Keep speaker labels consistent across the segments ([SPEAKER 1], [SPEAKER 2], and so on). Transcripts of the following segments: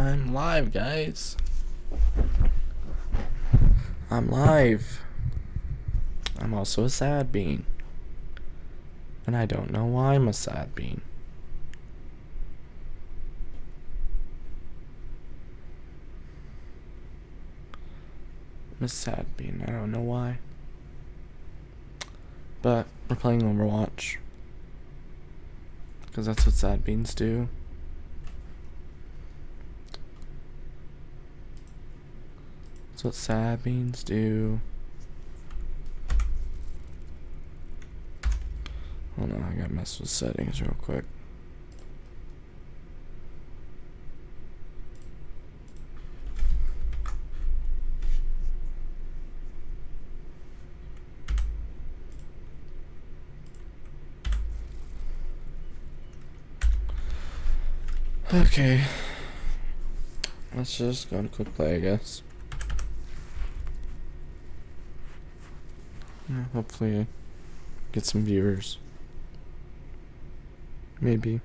[SPEAKER 1] I'm live, guys. I'm live. I'm also a sad bean. And I don't know why I'm a sad bean. I'm a sad bean. I don't know why. But we're playing Overwatch. Because that's what sad beans do. That's what sad beans do. Hold on, I gotta mess with settings real quick. Okay. Let's just go to quick play, I guess. Yeah, hopefully get some viewers. Maybe.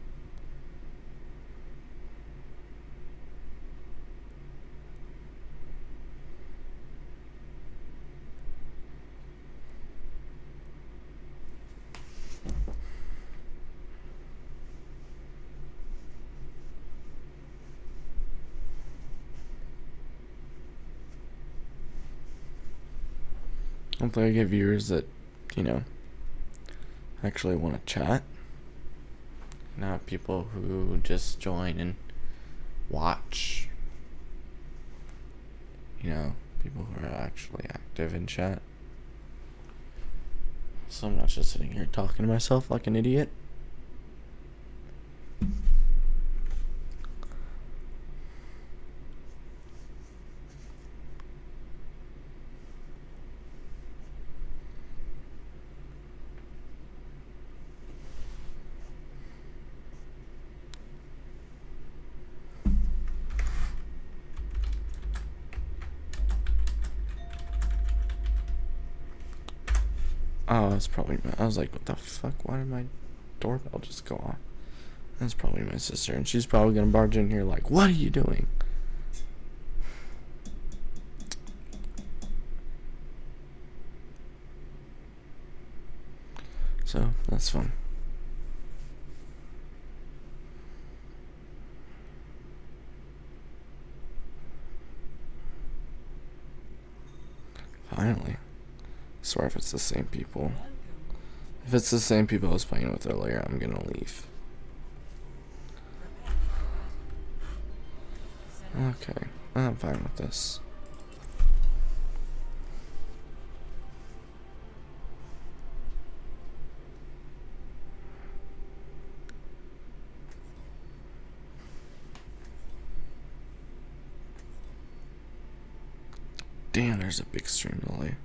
[SPEAKER 1] Hopefully I get viewers that, actually want to chat. Not people who just join and watch. People who are actually active in chat. So I'm not just sitting here talking to myself like an idiot. Oh, that's probably I was like, what the fuck? Why did my doorbell just go off? That's probably my sister, and she's probably gonna barge in here like, what are you doing? So, that's fun. Finally. I swear if it's the same people. If it's the same people I was playing with earlier, I'm gonna leave. Okay, I'm fine with this. Damn, there's a big stream delay.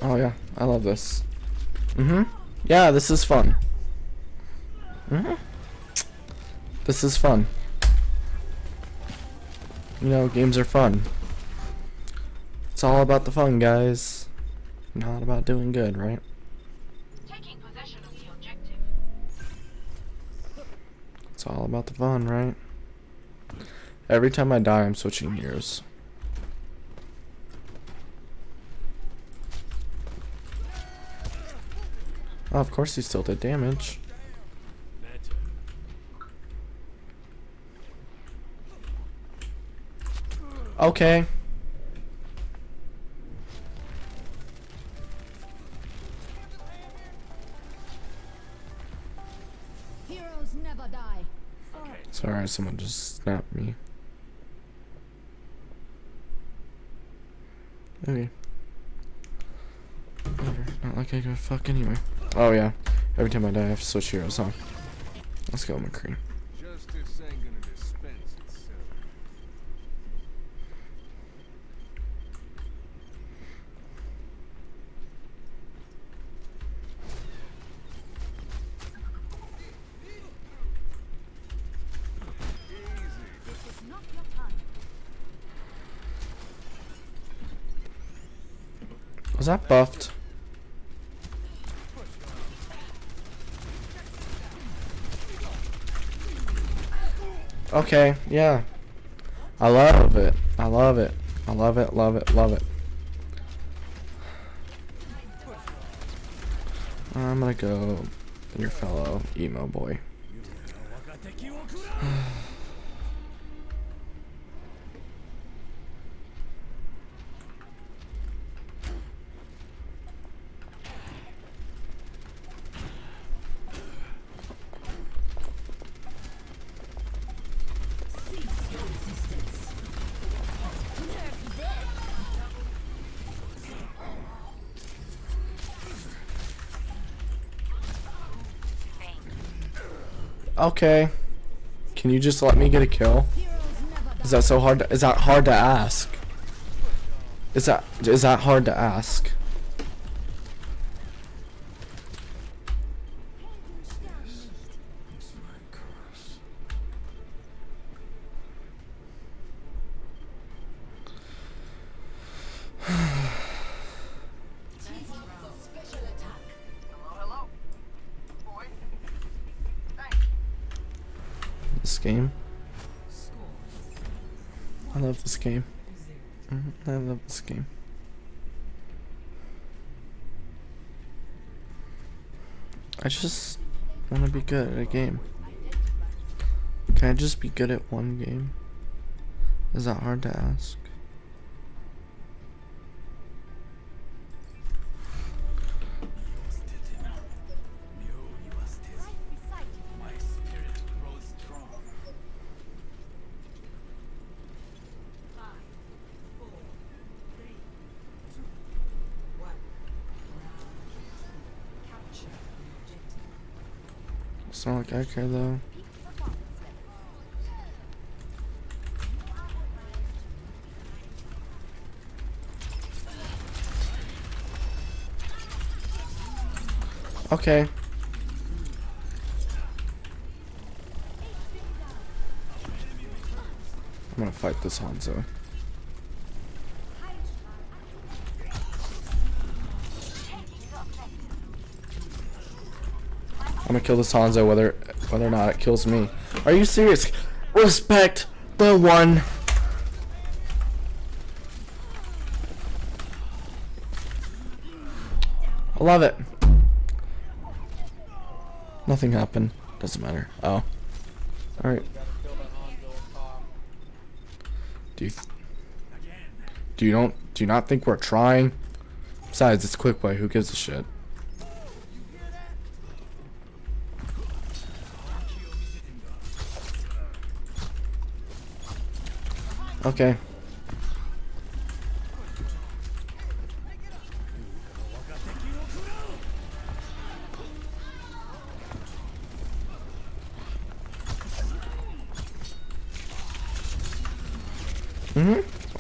[SPEAKER 1] Oh yeah, I love this. Yeah, this is fun. This is fun. Games are fun. It's all about the fun, guys. not about doing good, right?
[SPEAKER 2] Taking possession of the objective.
[SPEAKER 1] It's all about the fun, right? Every time I die, I'm switching heroes. Oh, of course he still did damage. Okay.
[SPEAKER 3] Heroes never die.
[SPEAKER 1] Sorry, someone just snapped me. Okay. Whatever. Not like I give a fuck anyway. Oh yeah. Every time I die, I have to switch heroes, huh? Let's go, McCree.
[SPEAKER 4] Justice ain't gonna dispense itself.
[SPEAKER 3] Not your time.
[SPEAKER 1] Was that buffed? Okay, yeah. I love it. I love it. I love it, love it, love it. I'm gonna go your fellow emo boy. Okay. Can you just let me get a kill? Is that so hard to, is that hard to ask? Is that hard to ask?
[SPEAKER 2] Hello? Boy? Thanks.
[SPEAKER 1] This game. I love this game. I love this game. I just want to be good at a game. Can I just be good at one game? Is that hard to ask? It's not like I care though. Okay. I'm gonna fight this Hanzo. I'm gonna kill this Hanzo whether or not it kills me. Are you serious? Respect the one. I love it. Nothing happened. Doesn't matter. Oh. Alright. Do you not think we're trying? Besides, it's quick play. Who gives a shit? Okay.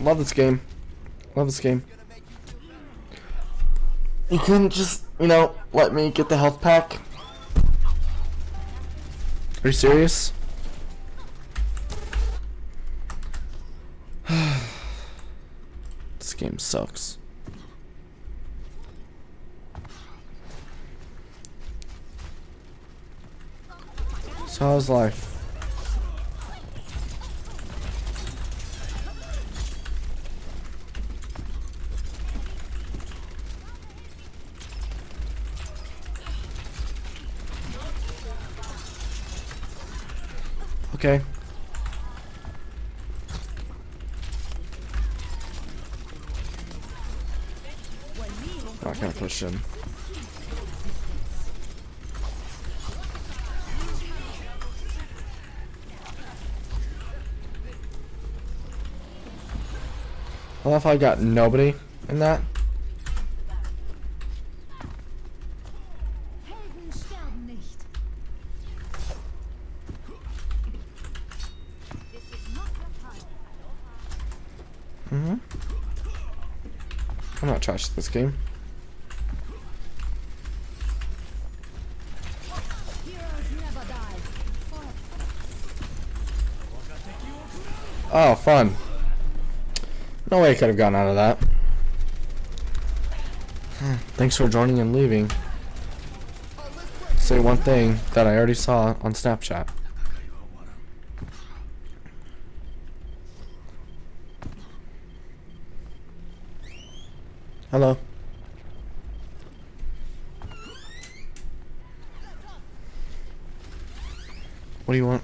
[SPEAKER 1] Love this game. Love this game. You couldn't just, let me get the health pack? Are you serious? This game sucks. So how's life? Okay. Not gonna push him. I love how I got nobody in that.
[SPEAKER 3] Helden sterben nicht. This is not your time.
[SPEAKER 1] I'm not trash at this game.
[SPEAKER 3] Heroes never die.
[SPEAKER 1] Oh, fun. No way I could have gotten out of that. Thanks for joining and leaving. Say one thing that I already saw on Snapchat. Hello. What do you want?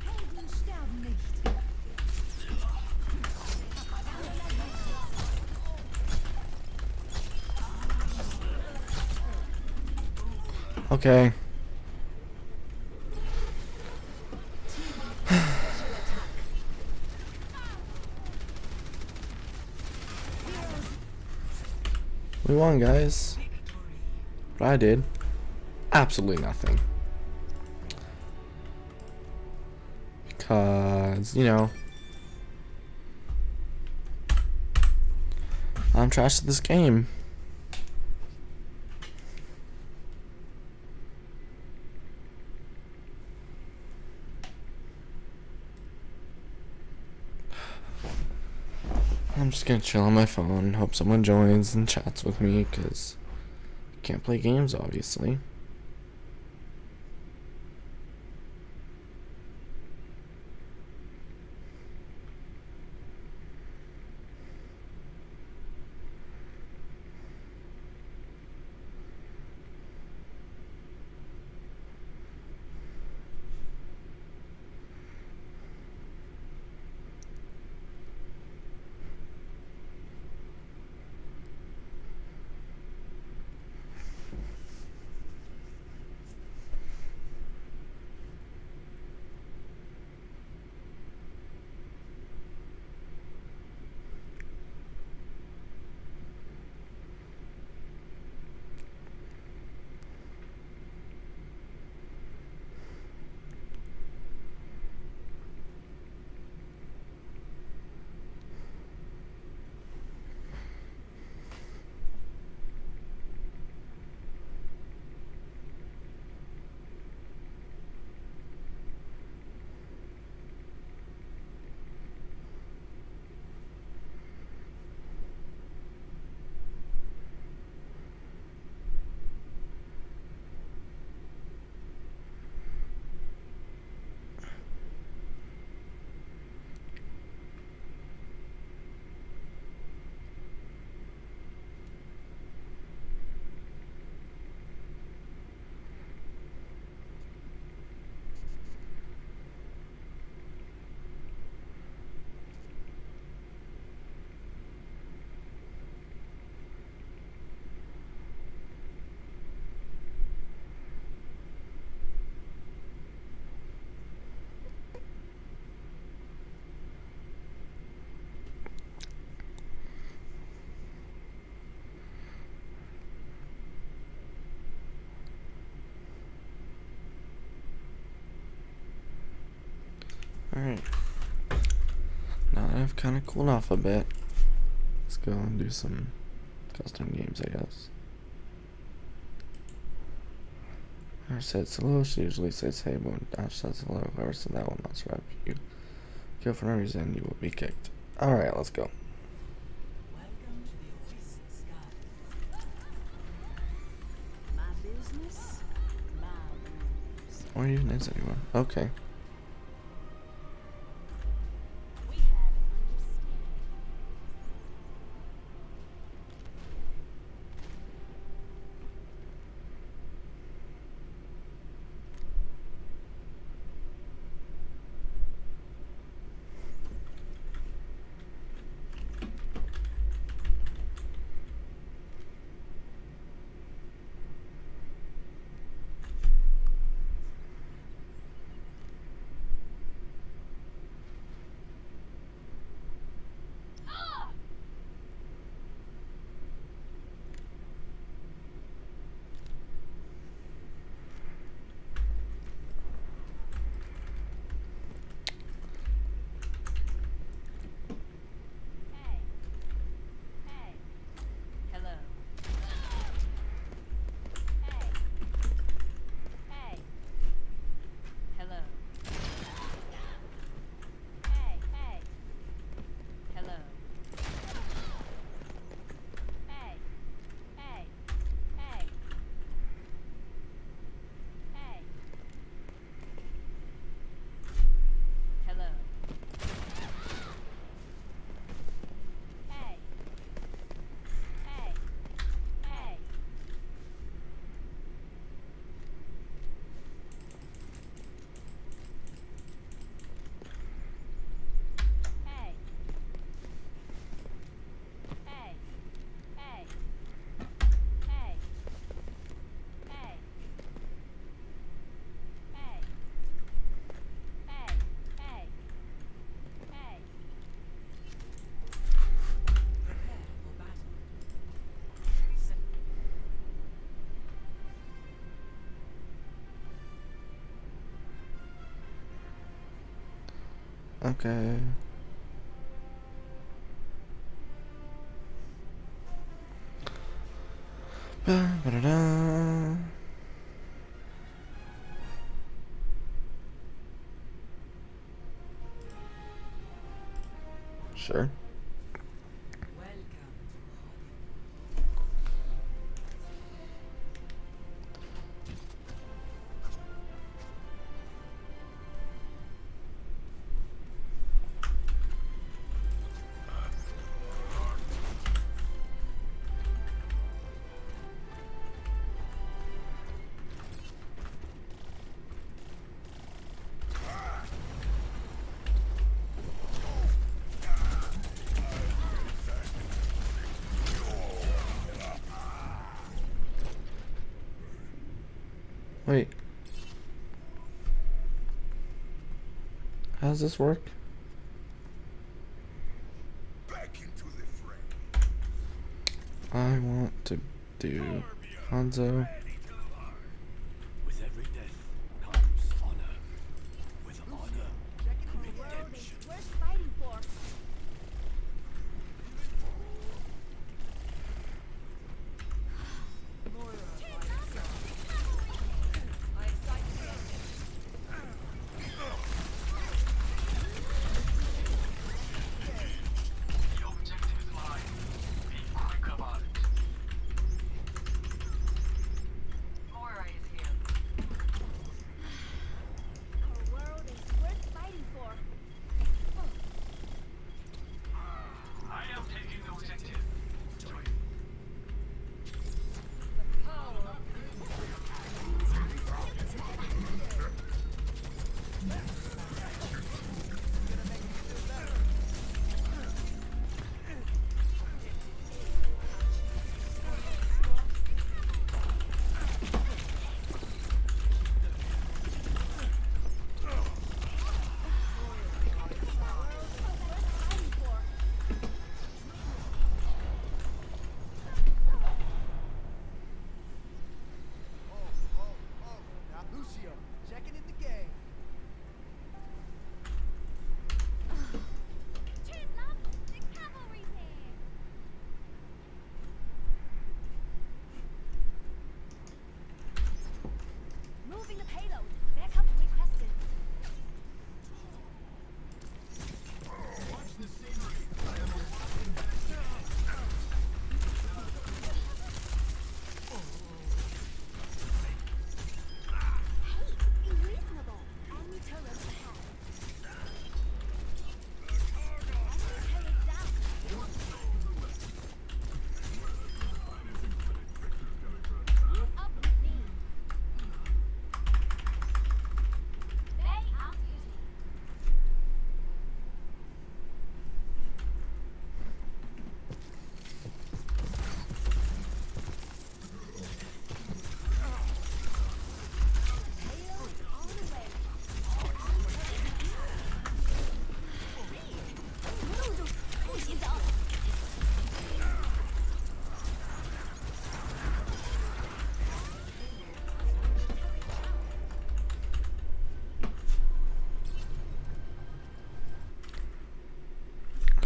[SPEAKER 3] Helden sterben nicht.
[SPEAKER 1] Okay. We won, guys. But I did absolutely nothing. Because, you know, I'm trash at this game. I'm just gonna chill on my phone, hope someone joins and chats with me, because I can't play games, obviously. Alright. Now that I've kind of cooled off a bit, let's go and do some custom games, I guess. Whoever says hello, she usually says hey, but when Dash says hello, whoever said that will not survive you. Kill for no reason, you will be kicked. Alright, let's go.
[SPEAKER 5] Welcome to the Oasis Garden. My business, my rules.
[SPEAKER 1] Or even is anyone. Okay.
[SPEAKER 5] We have an understanding. Hey. Hey. Hello. Hey. Hey. Hello. Hey. Hey. Hello. Hey. Hey. Hey. Hey. Hello. Hey. Hey. Hey. Hey. Hey. Hey. Hey. Hey. Hey. Hey. Hey. Hey. Prepare for battle.
[SPEAKER 1] Okay. Ba-ba-da-da. Sure.
[SPEAKER 5] Welcome
[SPEAKER 1] Wait. How does this work?
[SPEAKER 4] Back into the fray.
[SPEAKER 1] I want to do Hanzo.
[SPEAKER 6] With every death comes honor. With honor, redemption.
[SPEAKER 3] Worth fighting for.
[SPEAKER 2] The objective is mine. Be quick about it.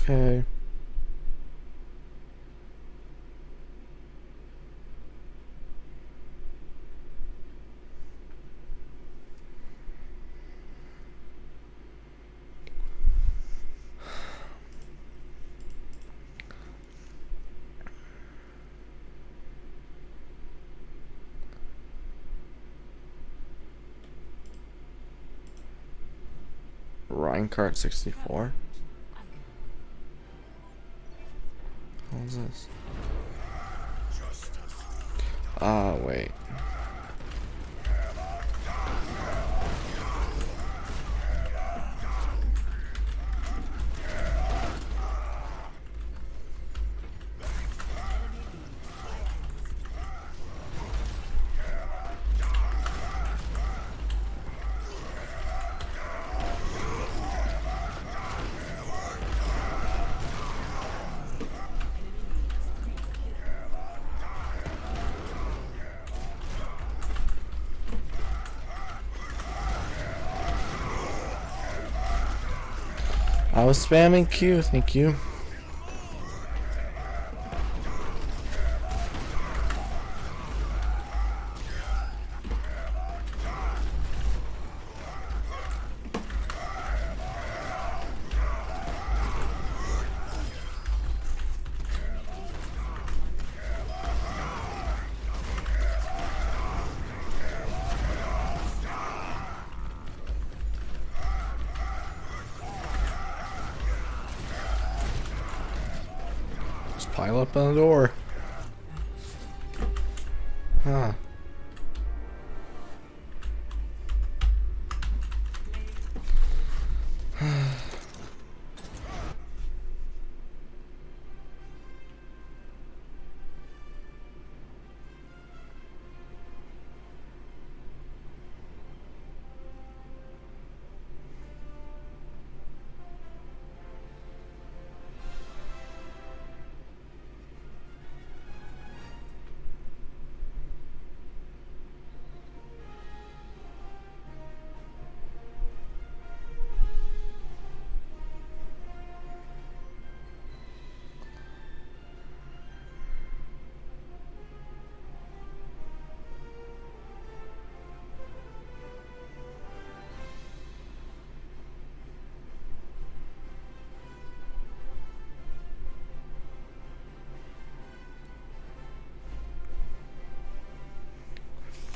[SPEAKER 1] Okay. Reinhardt 64. What was this? Ah, wait. I was spamming Q, thank you. Just pile up on the door. Huh.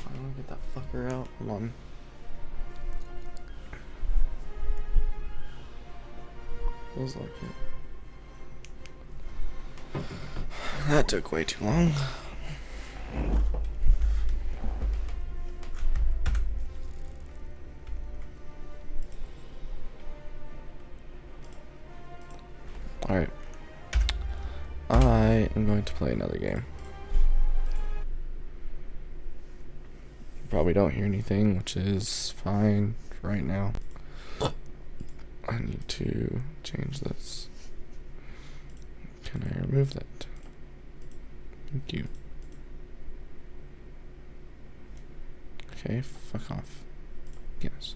[SPEAKER 1] Finally get that fucker out. Come on. Feels like it. That took way too long. Alright. I am going to play another game. Probably don't hear anything, which is fine for right now. I need to change this. Can I remove that? Thank you. Okay, fuck off. Yes.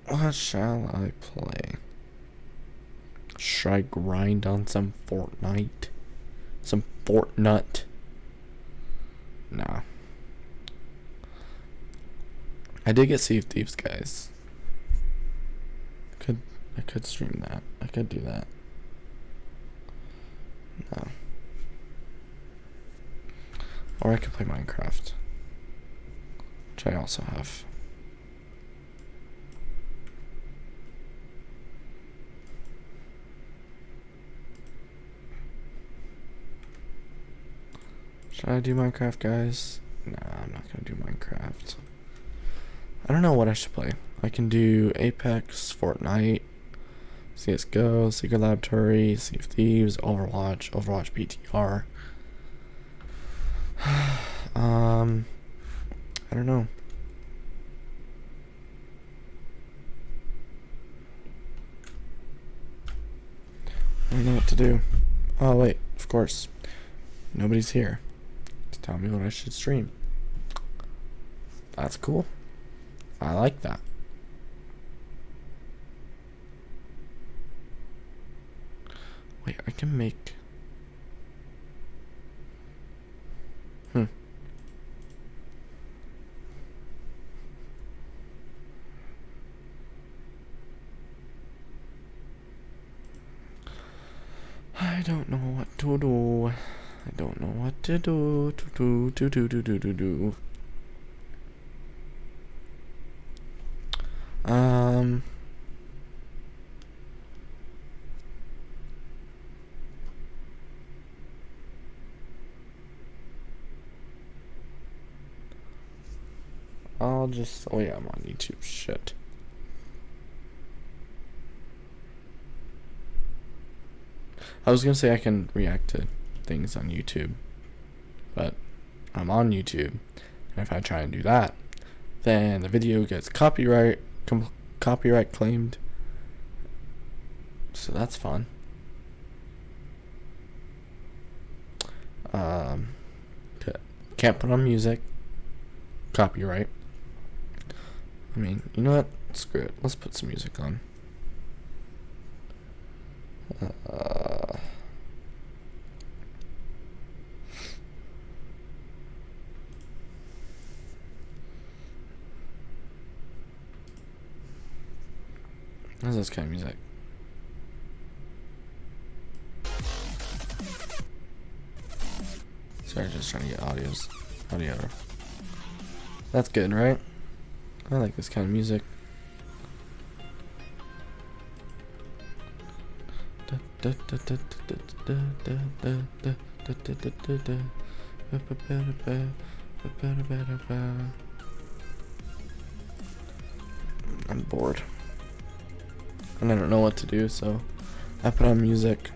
[SPEAKER 1] What shall I play? Should I grind on some Fortnite? Some Fortnite? Nah. I did get Sea of Thieves, guys. I could stream that. I could do that. No. Or I could play Minecraft, which I also have. Should I do Minecraft, guys? Nah, I'm not gonna do Minecraft. I don't know what I should play. I can do Apex, Fortnite, CSGO, Secret Laboratory, Sea of Thieves, Overwatch, Overwatch BTR. I don't know. I don't know what to do. Oh wait, of course. Nobody's here to tell me what I should stream. That's cool. I like that. Wait, I can make. I don't know what to do. I don't know what to do. Do. I'll just. Oh yeah, I'm on YouTube. Shit. I was gonna say I can react to things on YouTube, but I'm on YouTube, and if I try and do that, then the video gets copyright claimed. So that's fun. Can't put on music. Copyright. I mean, you know what? Screw it. Let's put some music on. What's this kind of music? Sorry, just trying to get audio. That's good, right? I like this kind of music. I'm bored. And I don't know what to do, so I put on music.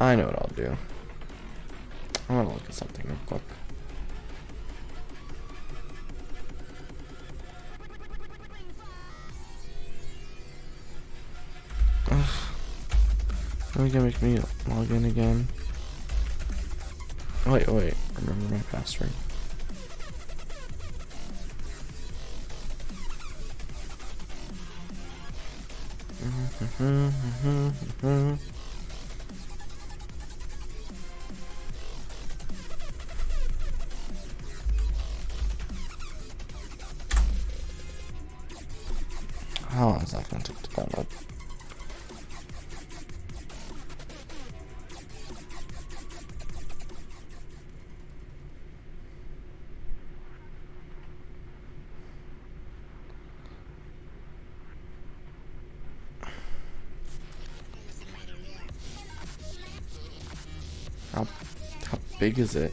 [SPEAKER 1] I know what I'll do. I want to look at something real quick. Are you gonna make me log in again? Wait, remember my password. How long is that gonna take to download? How big is it?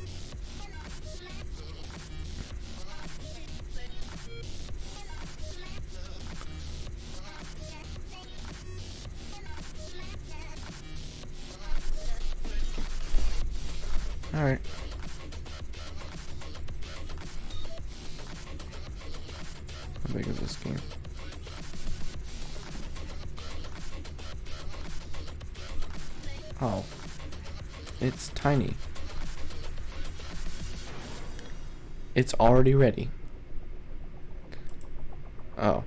[SPEAKER 1] All right. How big is this game? Oh. It's tiny. It's already ready. Oh.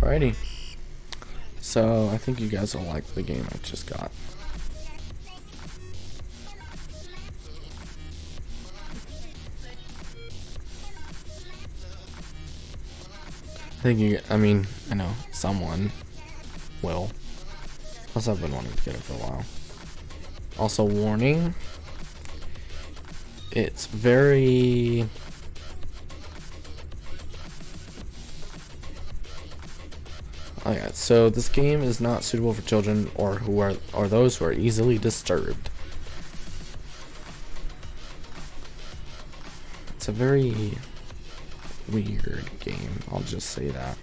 [SPEAKER 1] Alrighty. So I think you guys will like the game I just got. I mean, I know someone will. Plus, I've been wanting to get it for a while. Also, warning. It's very... Oh yeah, so this game is not suitable for children or those who are easily disturbed. It's a very weird game, I'll just say that.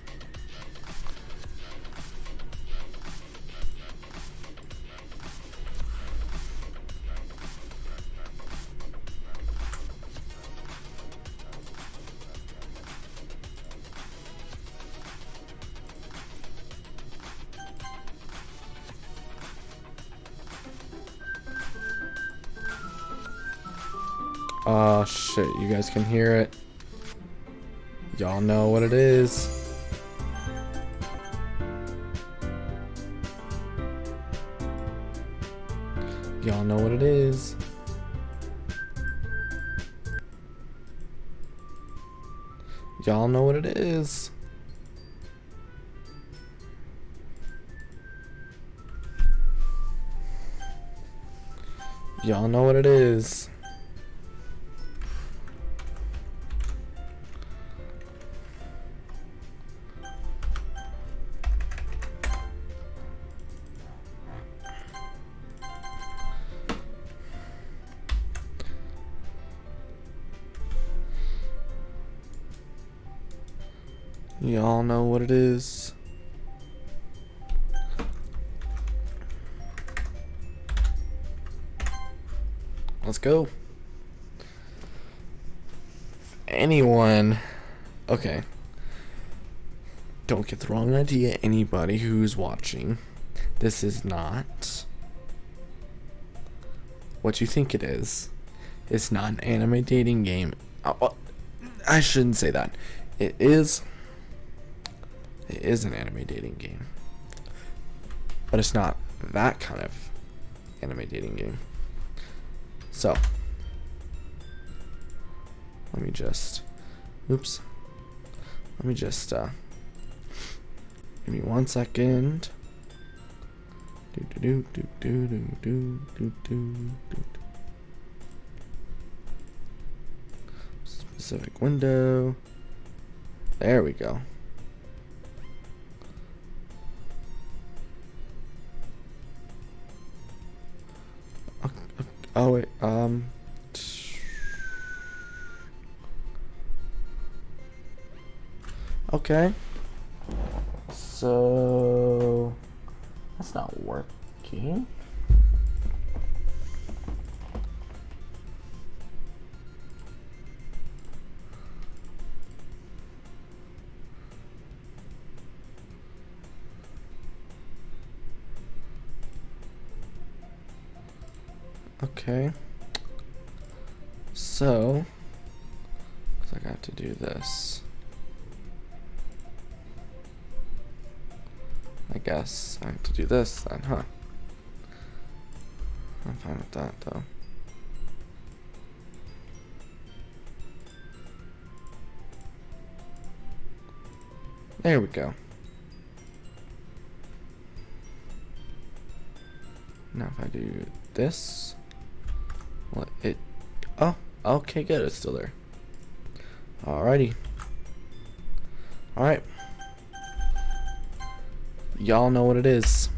[SPEAKER 1] Oh shit, you guys can hear it. Y'all know what it is. Y'all know what it is. Y'all know what it is. Y'all know what it is. Y'all know what it is. Let's go. Anyone. Okay. Don't get the wrong idea, anybody who's watching. This is not what you think it is. It's not an anime dating game. I shouldn't say that. It is an anime dating game. But it's not that kind of anime dating game. So, let me just, oops. Let me just, give me 1 second. Specific window. There we go. Oh wait, okay. So that's not working. Okay. So, looks like I have to do this. I guess I have to do this then, huh? I'm fine with that though. There we go. Now if I do this, what it, oh, okay, good, it's still there. Alrighty. Alright. Y'all know what it is.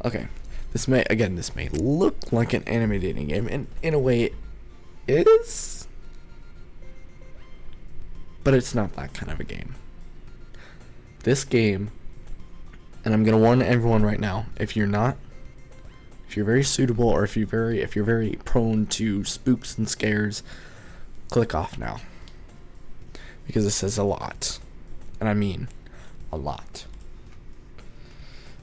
[SPEAKER 1] Okay. This may look like an anime dating game, and in a way it is. But it's not that kind of a game. This game, and I'm gonna warn everyone right now, if you're very suitable, or if you're very prone to spooks and scares, click off now. Because it says a lot. And I mean a lot.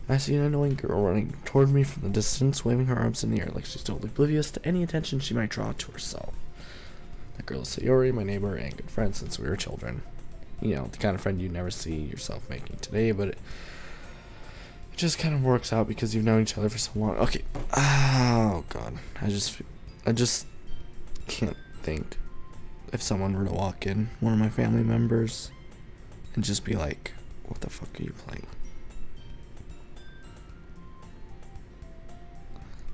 [SPEAKER 1] I see an annoying girl running toward me from the distance, waving her arms in the air like she's totally oblivious to any attention she might draw to herself. That girl is Sayori, my neighbor and good friend since we were children. You know, the kind of friend you never see yourself making today, but it just kind of works out because you've known each other for so long. Okay. Oh, God. I just can't think if someone were to walk in, one of my family members, and just be like, what the fuck are you playing?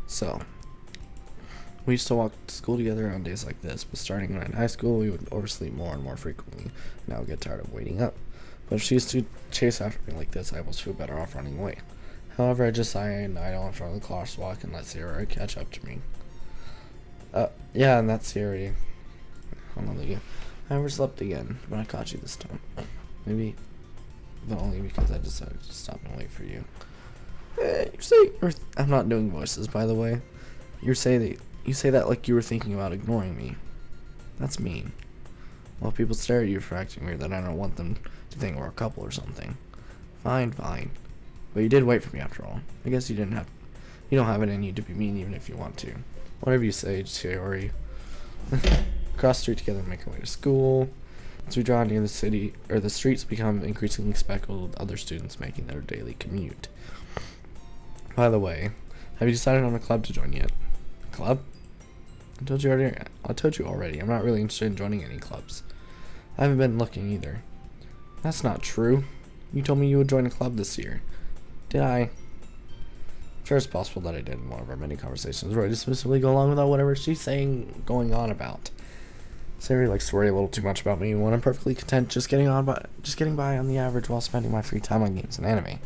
[SPEAKER 1] So, we used to walk to school together on days like this, but starting when in high school, we would oversleep more and more frequently, and I would get tired of waiting up. But if she used to chase after me like this, I almost feel better off running away. However, I just sign idle in front of the crosswalk and let Sarah catch up to me. Yeah, and that's Siri. Hold on again. I overslept again, but I caught you this time. Maybe, but only because I decided to stop and wait for you. You say I'm not doing voices, by the way. You say that like you were thinking about ignoring me. That's mean. Well, people stare at you for acting weird, then I don't want them to think we're a couple or something. Fine. But you did wait for me after all. I guess you don't have it in you to be mean even if you want to. Whatever you say, Sayori. Cross the street together and make our way to school. As we draw near the city, or the streets become increasingly speckled with other students making their daily commute. By the way, have you decided on a club to join yet? Club? I told you already. I'm not really interested in joining any clubs. I haven't been looking either. That's not true. You told me you would join a club this year. Did I? I'm sure it's possible that I did in one of our many conversations where I just simply go along without whatever she's going on about. Sarah likes to worry a little too much about me when I'm perfectly content just getting by on the average while spending my free time on games and anime.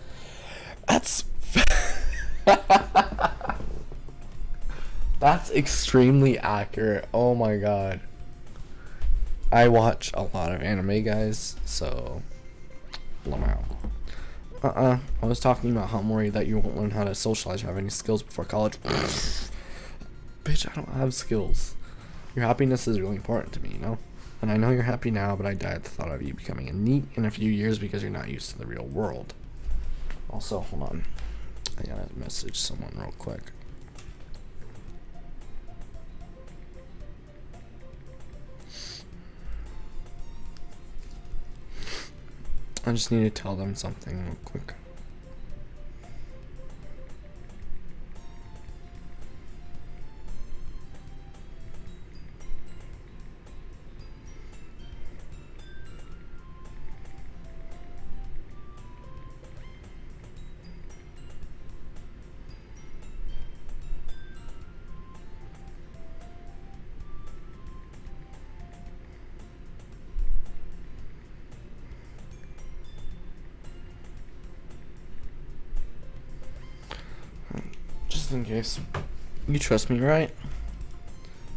[SPEAKER 1] That's extremely accurate. Oh my god. I watch a lot of anime, guys, so Lamau. I was talking about how I'm worried that you won't learn how to socialize or have any skills before college. Bitch, I don't have skills. Your happiness is really important to me, you know? And I know you're happy now, but I die at the thought of you becoming a NEET in a few years because you're not used to the real world. Also, hold on. I gotta message someone real quick. I just need to tell them something real quick. In case. You trust me, right?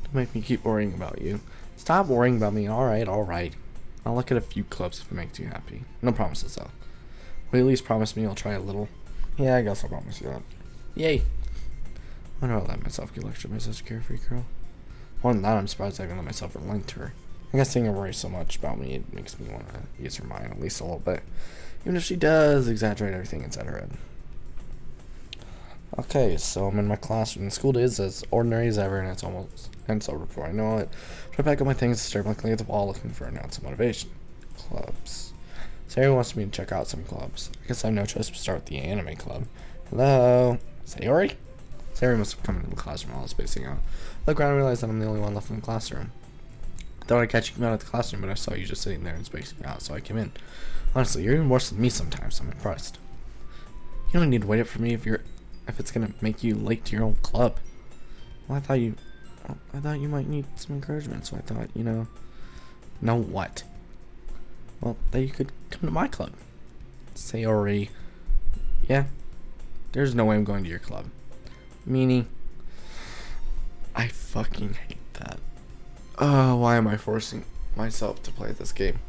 [SPEAKER 1] Don't make me keep worrying about you. Stop worrying about me. Alright. I'll look at a few clubs if it makes you happy. No promises, though. Will you at least promise me I'll try a little? Yeah, I guess I'll promise you that. Yay! Why do I let myself get lectured by such a carefree girl? More than that, I'm surprised I even let myself relent to her. I guess seeing her worry so much about me, it makes me want to use her mind at least a little bit. Even if she does exaggerate everything inside her head. Okay, so I'm in my classroom. The school day is as ordinary as ever, and it's over before I know it. I pack up my things and stare blankly at the wall, looking for an ounce of motivation. Clubs. Sayori wants me to check out some clubs. I guess I have no choice but start with the anime club. Hello? Sayori? Sayori must have come into the classroom while I was spacing out. I look around and realize that I'm the only one left in the classroom. I thought I'd catch you come out of the classroom, but I saw you just sitting there and spacing out, so I came in. Honestly, you're even worse than me sometimes. I'm impressed. You don't need to wait up for me if it's gonna make you late to your own club. Well, I thought you might need some encouragement, so I thought, know what? Well, that you could come to my club. Sayori. Yeah. There's no way I'm going to your club. Meanie. I fucking hate that. Why am I forcing myself to play this game?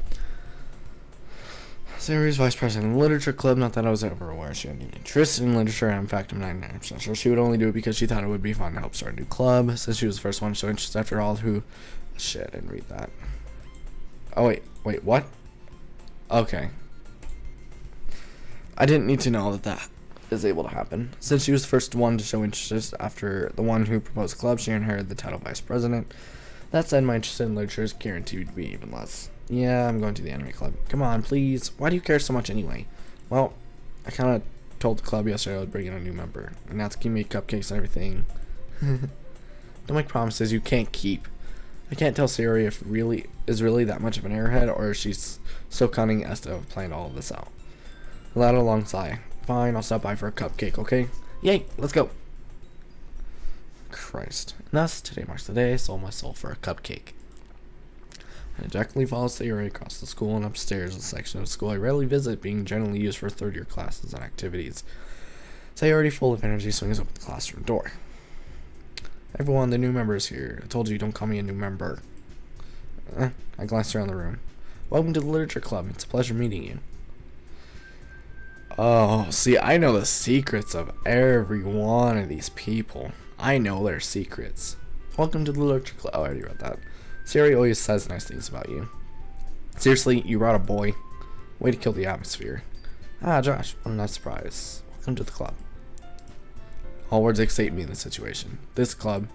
[SPEAKER 1] Sayori's vice president of the literature club. Not that I was ever aware she had any interest in literature, and in fact I'm 99% sure she would only do it because she thought it would be fun to help start a new club, since she was the first one to show interest after all who... Shit, I didn't read that. Oh wait, what? Okay. I didn't need to know that is able to happen. Since she was the first one to show interest after the one who proposed the club, she inherited the title vice president. That said, my interest in literature is guaranteed to be even less. Yeah, I'm going to the anime club. Come on, please. Why do you care so much anyway? Well, I kind of told the club yesterday I would bring in a new member. And Natsuki made cupcakes and everything. Don't make promises you can't keep. I can't tell Sayori if really that much of an airhead or if she's so cunning as to have planned all of this out. I let out a long sigh. Fine, I'll stop by for a cupcake, okay? Yay, let's go. Christ. And thus, today marks the day I sold my soul for a cupcake. I dejectedly follow Sayori across the school and upstairs, a section of school I rarely visit, being generally used for third-year classes and activities. Sayori, full of energy, swings open the classroom door. Everyone, the new member is here. I told you, don't call me a new member. I glanced around the room. Welcome to the Literature Club. It's a pleasure meeting you. Oh, see, I know the secrets of every one of these people. I know their secrets. Welcome to the Literature Club. Oh, I already read that. Sayori always says nice things about you. Seriously, you brought a boy? Way to kill the atmosphere. Ah, Josh, what a nice surprise. Welcome to the club. All words excited me in this situation. This club.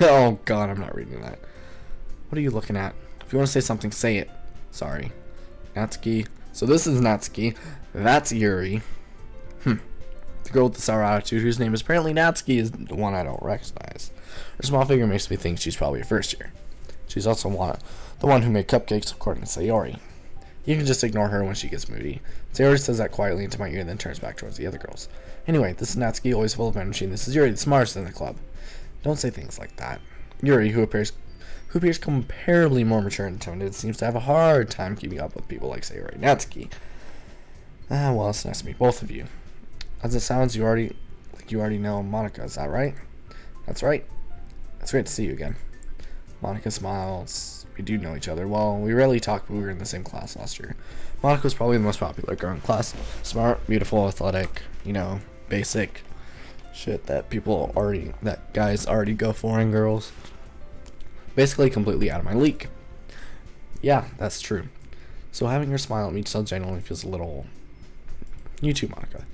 [SPEAKER 1] Oh god, I'm not reading that. What are you looking at? If you want to say something, say it. Sorry. Natsuki. So this is Natsuki. That's Yuri. The girl with the sour attitude, whose name is apparently Natsuki, is the one I don't recognize. Her small figure makes me think she's probably a first year. She's also the one who made cupcakes, according to Sayori. You can just ignore her when she gets moody. Sayori says that quietly into my ear, then turns back towards the other girls. Anyway, this is Natsuki, always full of energy, and this is Yuri, the smartest in the club. Don't say things like that. Yuri, who appears comparably more mature and intimidated, seems to have a hard time keeping up with people like Sayori and Natsuki. Well, it's nice to meet both of you. As it sounds, you already know Monica, is that right? That's right. It's great to see you again. Monica smiles. We do know each other. Well, we rarely talked, but we were in the same class last year. Monica was probably the most popular girl in class. Smart, beautiful, athletic, basic shit that guys already go for in girls. Basically completely out of my league. Yeah, that's true. So having her smile at me so genuinely feels a little... You too, Monica.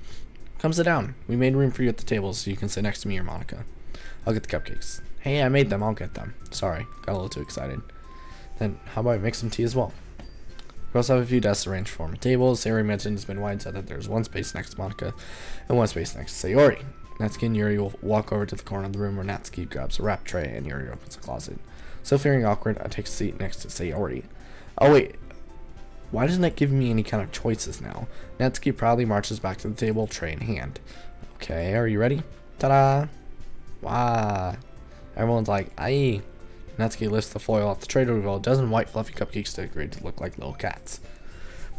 [SPEAKER 1] Come sit down. We made room for you at the table so you can sit next to me or Monica. I'll get the cupcakes. Hey, I made them. I'll get them. Sorry, got a little too excited. Then how about I make some tea as well? We also have a few desks arranged for my tables. Sayori mentioned it's been wide said that there's one space next to Monica and one space next to Sayori. Natsuki and Yuri will walk over to the corner of the room where Natsuki grabs a wrap tray and Yuri opens a closet. Still feeling awkward, I take a seat next to Sayori. Oh wait, why doesn't it give me any kind of choices now? Natsuki proudly marches back to the table, tray in hand. Okay, are you ready? Ta-da! Wow. Everyone's like, aye. Natsuki lifts the foil off the tray to reveal a dozen white fluffy cupcakes decorated to look like little cats.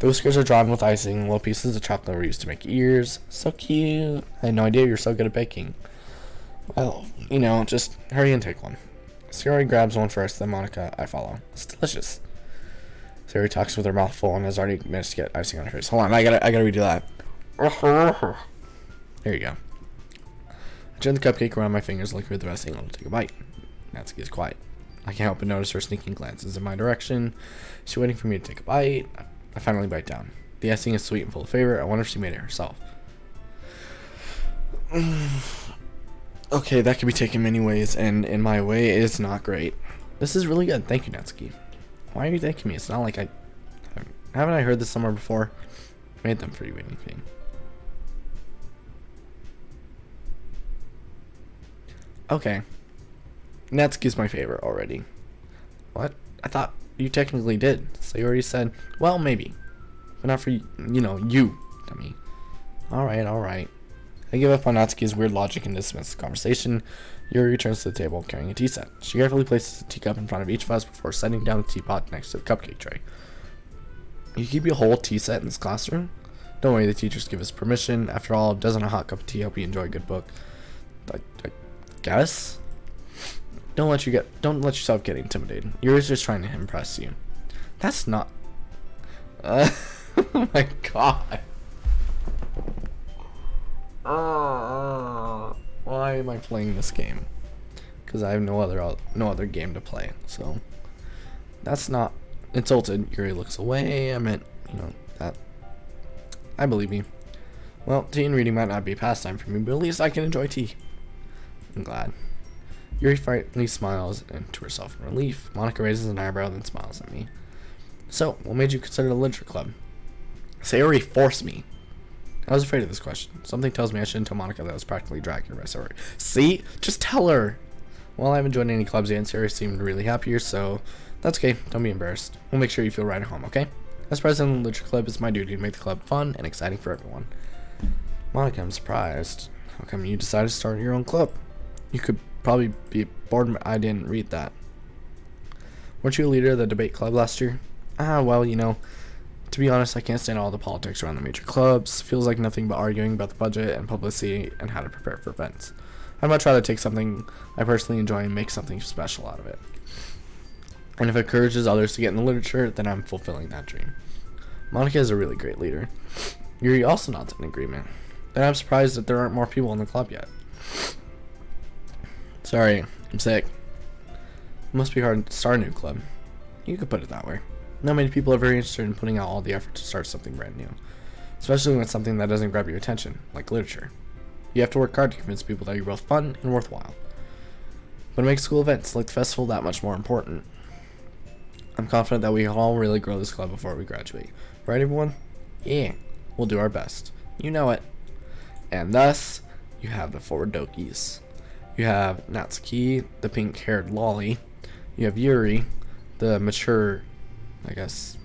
[SPEAKER 1] The whiskers are drawn with icing, little pieces of chocolate were used to make ears. So cute. I had no idea you were so good at baking. Well, just hurry and take one. Sayori grabs one first, then Monica, I follow. It's delicious. Sayori talks with her mouth full and has already managed to get icing on her face. Hold on, I gotta redo that. There you go. I turn the cupcake around my fingers, looking for the best angle to take a bite. Natsuki is quiet. I can't help but notice her sneaking glances in my direction. She's waiting for me to take a bite. I finally bite down. The icing is sweet and full of flavor. I wonder if she made it herself. Okay, that could be taken many ways, and in my way, it's not great. This is really good. Thank you, Natsuki. Why are you thanking me? It's not like haven't I heard this somewhere before? I made them for you, anything. Okay. Natsuki's my favorite already. What? I thought you technically did. So you already said, well, maybe. But not for, you, dummy. Alright. I give up on Natsuki's weird logic and dismiss the conversation. Yuri returns to the table carrying a tea set. She carefully places a teacup in front of each of us before setting down the teapot next to the cupcake tray. You keep your whole tea set in this classroom? Don't worry, the teachers give us permission. After all, doesn't a hot cup of tea help you enjoy a good book? I guess? Don't let yourself get intimidated. Yuri's just trying to impress you. That's not... oh my god. Why am I playing this game? Because I have no other game to play. So that's not insulted. Yuri looks away. I meant, that. I believe you. Well, tea and reading might not be a pastime for me, but at least I can enjoy tea. I'm glad. Yuri finally smiles to herself in relief. Monica raises an eyebrow, then smiles at me. So, what made you consider the literature club? Sayori forced me. I was afraid of this question. Something tells me I shouldn't tell Monica that I was practically dragged her by Sayori. See? Just tell her! Well, I haven't joined any clubs yet, and Sayori seemed really happier, so that's okay. Don't be embarrassed. We'll make sure you feel right at home, okay? As president of the literature club, it's my duty to make the club fun and exciting for everyone. Monica, I'm surprised. How come you decided to start your own club? You could probably be bored. I didn't read that. Weren't you a leader of the debate club last year? Well, you know, to be honest, I can't stand all the politics around the major clubs. Feels like nothing but arguing about the budget and publicity and how to prepare for events. I'd much rather take something I personally enjoy and make something special out of it. And if it encourages others to get into literature, then I'm fulfilling that dream. Monica is a really great leader. Yuri also nods in agreement. Then I'm surprised that there aren't more people in the club yet. Sorry, I'm sick. It must be hard to start a new club. You could put it that way. Not many people are very interested in putting out all the effort to start something brand new. Especially when it's something that doesn't grab your attention, like literature. You have to work hard to convince people that you're both fun and worthwhile. But it makes school events like the festival that much more important. I'm confident that we can all really grow this club before we graduate. Right, everyone? Yeah, we'll do our best. You know it. And thus, you have the four Dokis. You have Natsuki, the pink-haired lolly. You have Yuri, the mature, I guess,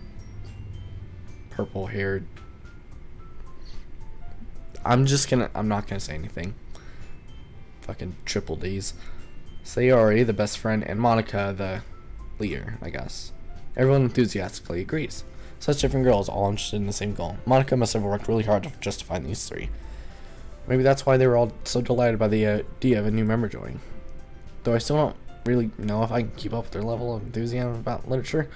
[SPEAKER 1] purple-haired. I'm not gonna say anything. Fucking triple D's. Sayori, the best friend, and Monica, the leader, I guess. Everyone enthusiastically agrees. Such different girls, all interested in the same goal. Monica must have worked really hard to justify these three. Maybe that's why they were all so delighted by the idea of a new member joining. Though I still don't really know if I can keep up with their level of enthusiasm about literature.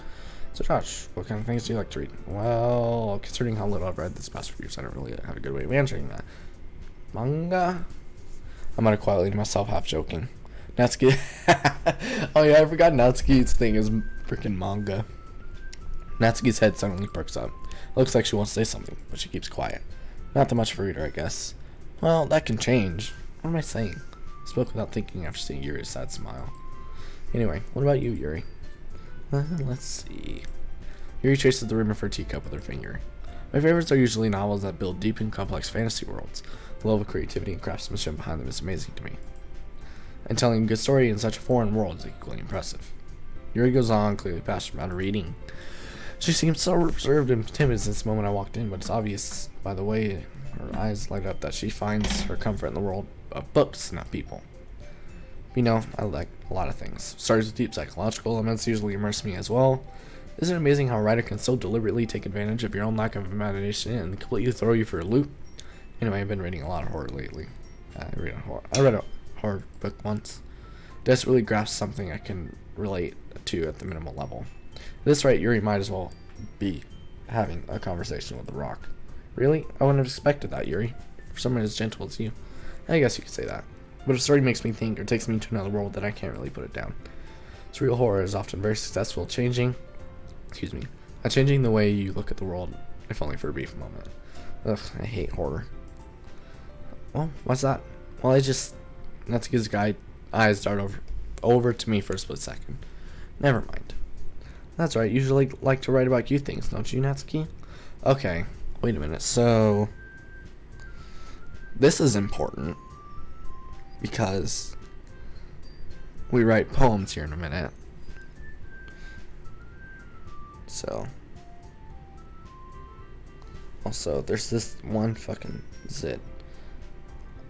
[SPEAKER 1] So Josh, what kind of things do you like to read? Well, considering how little I've read this past few years, I don't really have a good way of answering that. Manga? I'm gonna quietly to myself, half joking. Natsuki. Oh yeah, I forgot Natsuki's thing is freaking manga. Natsuki's head suddenly perks up. It looks like she wants to say something, but she keeps quiet. Not that much of a reader, I guess. Well, that can change. What am I saying? I spoke without thinking after seeing Yuri's sad smile. Anyway, what about you, Yuri? Let's see. Yuri traces the rim of her teacup with her finger. My favorites are usually novels that build deep and complex fantasy worlds. The level of creativity and craftsmanship behind them is amazing to me. And telling a good story in such a foreign world is equally impressive. Yuri goes on, clearly passionate about reading. She seems so reserved and timid since the moment I walked in, but it's obvious by the way her eyes light up that she finds her comfort in the world of books, not people. You know, I like a lot of things. Stories with deep psychological elements usually immerse me as well. Isn't it amazing how a writer can so deliberately take advantage of your own lack of imagination and completely throw you for a loop? Anyway, I've been reading a lot of horror lately. I read a horror book once. It doesn't really grasp something I can relate to at the minimal level. At this rate, Yuri might as well be having a conversation with a rock. Really? I wouldn't have expected that, Yuri. For someone as gentle as you. I guess you could say that. But if a story makes me think or takes me to another world, then I can't really put it down. Surreal horror is often very successful at changing the way you look at the world, if only for a brief moment. Ugh, I hate horror. Well, what's that? Well, Natsuki's eyes dart over to me for a split second. Never mind. That's right, you usually like to write about cute things, don't you, Natsuki? Okay, wait a minute, so this is important because we write poems here in a minute. So also there's this one fucking zit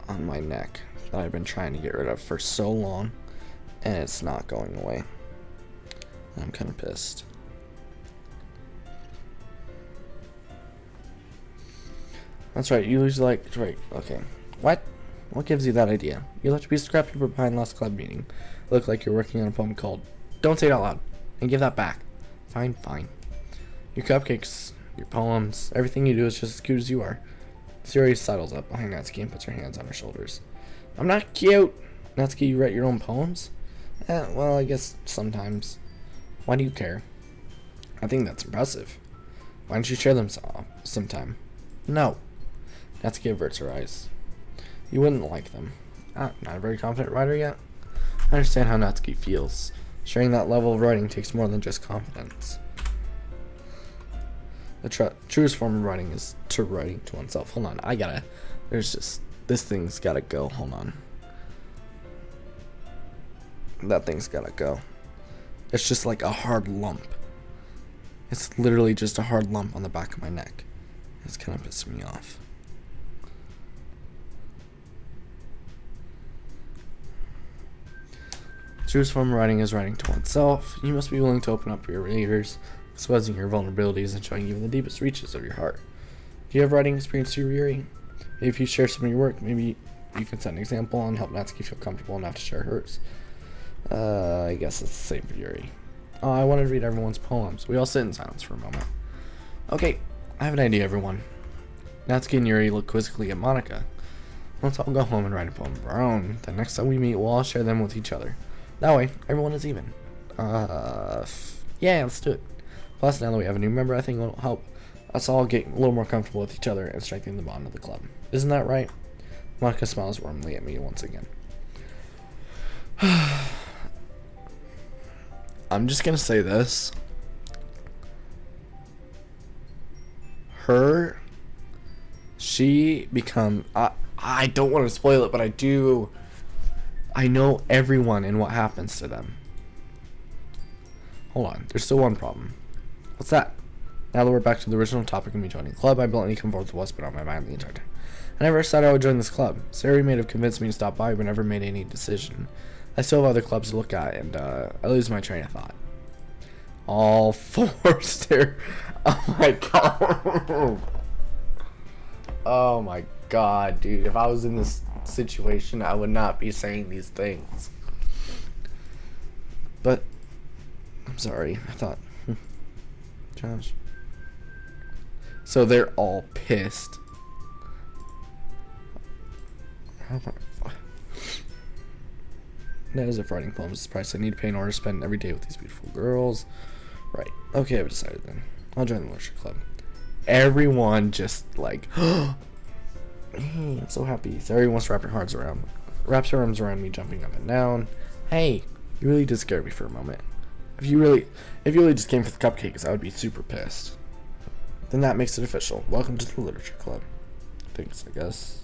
[SPEAKER 1] on my neck that I've been trying to get rid of for so long and it's not going away. I'm kind of pissed. That's right, you usually like to write. Okay. What? What gives you that idea? You left a piece of scrap paper behind last club meeting. It looked like you're working on a poem called Don't Say It Out Loud, and give that back. Fine, fine. Your cupcakes, your poems, everything you do is just as cute as you are. Sayori sidles up behind Natsuki and puts her hands on her shoulders. I'm not cute! Natsuki, you write your own poems? Well, I guess sometimes. Why do you care? I think that's impressive. Why don't you share them sometime? No. Natsuki averts her eyes. You wouldn't like them. Not a very confident writer yet? I understand how Natsuki feels. Sharing that level of writing takes more than just confidence. The truest form of writing is to writing to oneself. Hold on, this thing's gotta go. Hold on. That thing's gotta go. It's just like a hard lump. It's literally just a hard lump on the back of my neck. It's kind of pissing me off. Truest form of writing is writing to oneself. You must be willing to open up your readers, exposing your vulnerabilities and showing even the deepest reaches of your heart. Do you have writing experience too, Yuri? Maybe if you share some of your work, maybe you can set an example and help Natsuki feel comfortable enough to share hers. I guess it's the same for Yuri. Oh, I wanted to read everyone's poems. We all sit in silence for a moment. Okay, I have an idea, everyone. Natsuki and Yuri look quizzically at Monica. Let's all go home and write a poem of our own. The next time we meet, we'll all share them with each other. That way, everyone is even. Yeah, let's do it. Plus, now that we have a new member, I think it'll help us all get a little more comfortable with each other and strengthen the bond of the club. Isn't that right? Monica smiles warmly at me once again. I'm just gonna say this. I don't want to spoil it, but I do. I know everyone and what happens to them. Hold on, there's still one problem. What's that? Now that we're back to the original topic of me joining the club, I bluntly come forward with what's been on my mind the entire time. I never decided I would join this club. Sari may have convinced me to stop by, but never made any decision. I still have other clubs to look at, and I lose my train of thought. All four stare. Oh my god. Oh my god, dude. If I was in this situation, I would not be saying these things. But I'm sorry. I thought, Josh. So they're all pissed. How am I? That is if writing poems is the price I need to pay in order to spend every day with these beautiful girls. Right. Okay, I've decided then. I'll join the literature club. Everyone just like, hey, I'm so happy. So everyone wants to wraps her arms around me, jumping up and down. Hey, you really did scare me for a moment. If you really just came for the cupcakes, I would be super pissed. Then that makes it official. Welcome to the literature club. Thanks, I guess.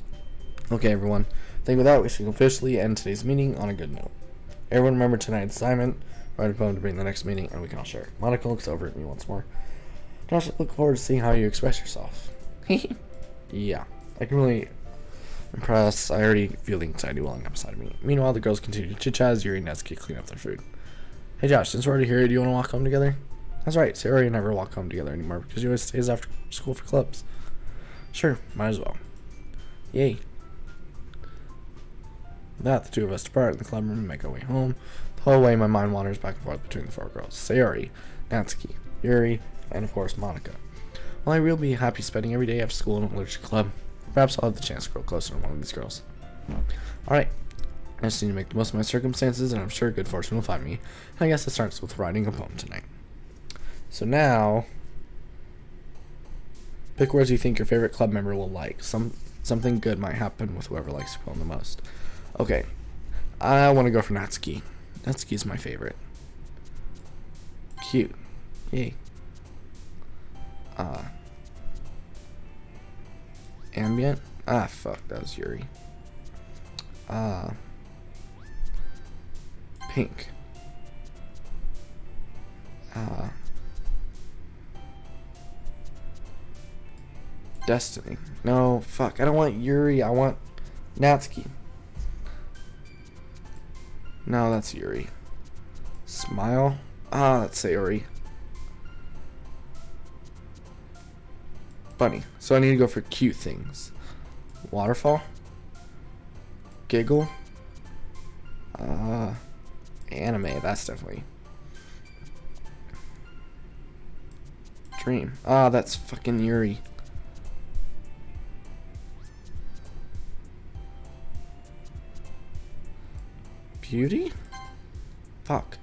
[SPEAKER 1] Okay, everyone. I think with that, we should officially end today's meeting on a good note. Everyone remember tonight's assignment. Write a poem to bring the next meeting, and we can all share it. Monica looks over at me once more. Josh, I look forward to seeing how you express yourself. Yeah, I can really impress. I already feel the anxiety welling up inside of me. Meanwhile, the girls continue to chit-chat as Yuri and Natsuki clean up their food. Hey Josh, since we're already here, do you want to walk home together? That's right, Sarah and I never walk home together anymore because she always stays after school for clubs. Sure, might as well. Yay. With that, the two of us depart in the club room and make our way home. The whole way, my mind wanders back and forth between the four girls. Sayori, Natsuki, Yuri, and of course, Monica. Well, I will be happy spending every day after school in a literature club. Perhaps I'll have the chance to grow closer to one of these girls. Alright, I just need to make the most of my circumstances, and I'm sure good fortune will find me. And I guess it starts with writing a poem tonight. So now, pick words you think your favorite club member will like. Something good might happen with whoever likes your poem the most. Okay, I want to go for Natsuki. Natsuki's my favorite. Cute. Yay. Ambient? Ah, fuck, that was Yuri. Pink. Destiny. No, fuck, I don't want Yuri, I want Natsuki. No, that's Yuri. Smile? Ah, that's Sayori. Bunny. So I need to go for cute things. Waterfall. Giggle. Anime. That's definitely. Dream. Ah, that's fucking Yuri. Beauty? Fuck.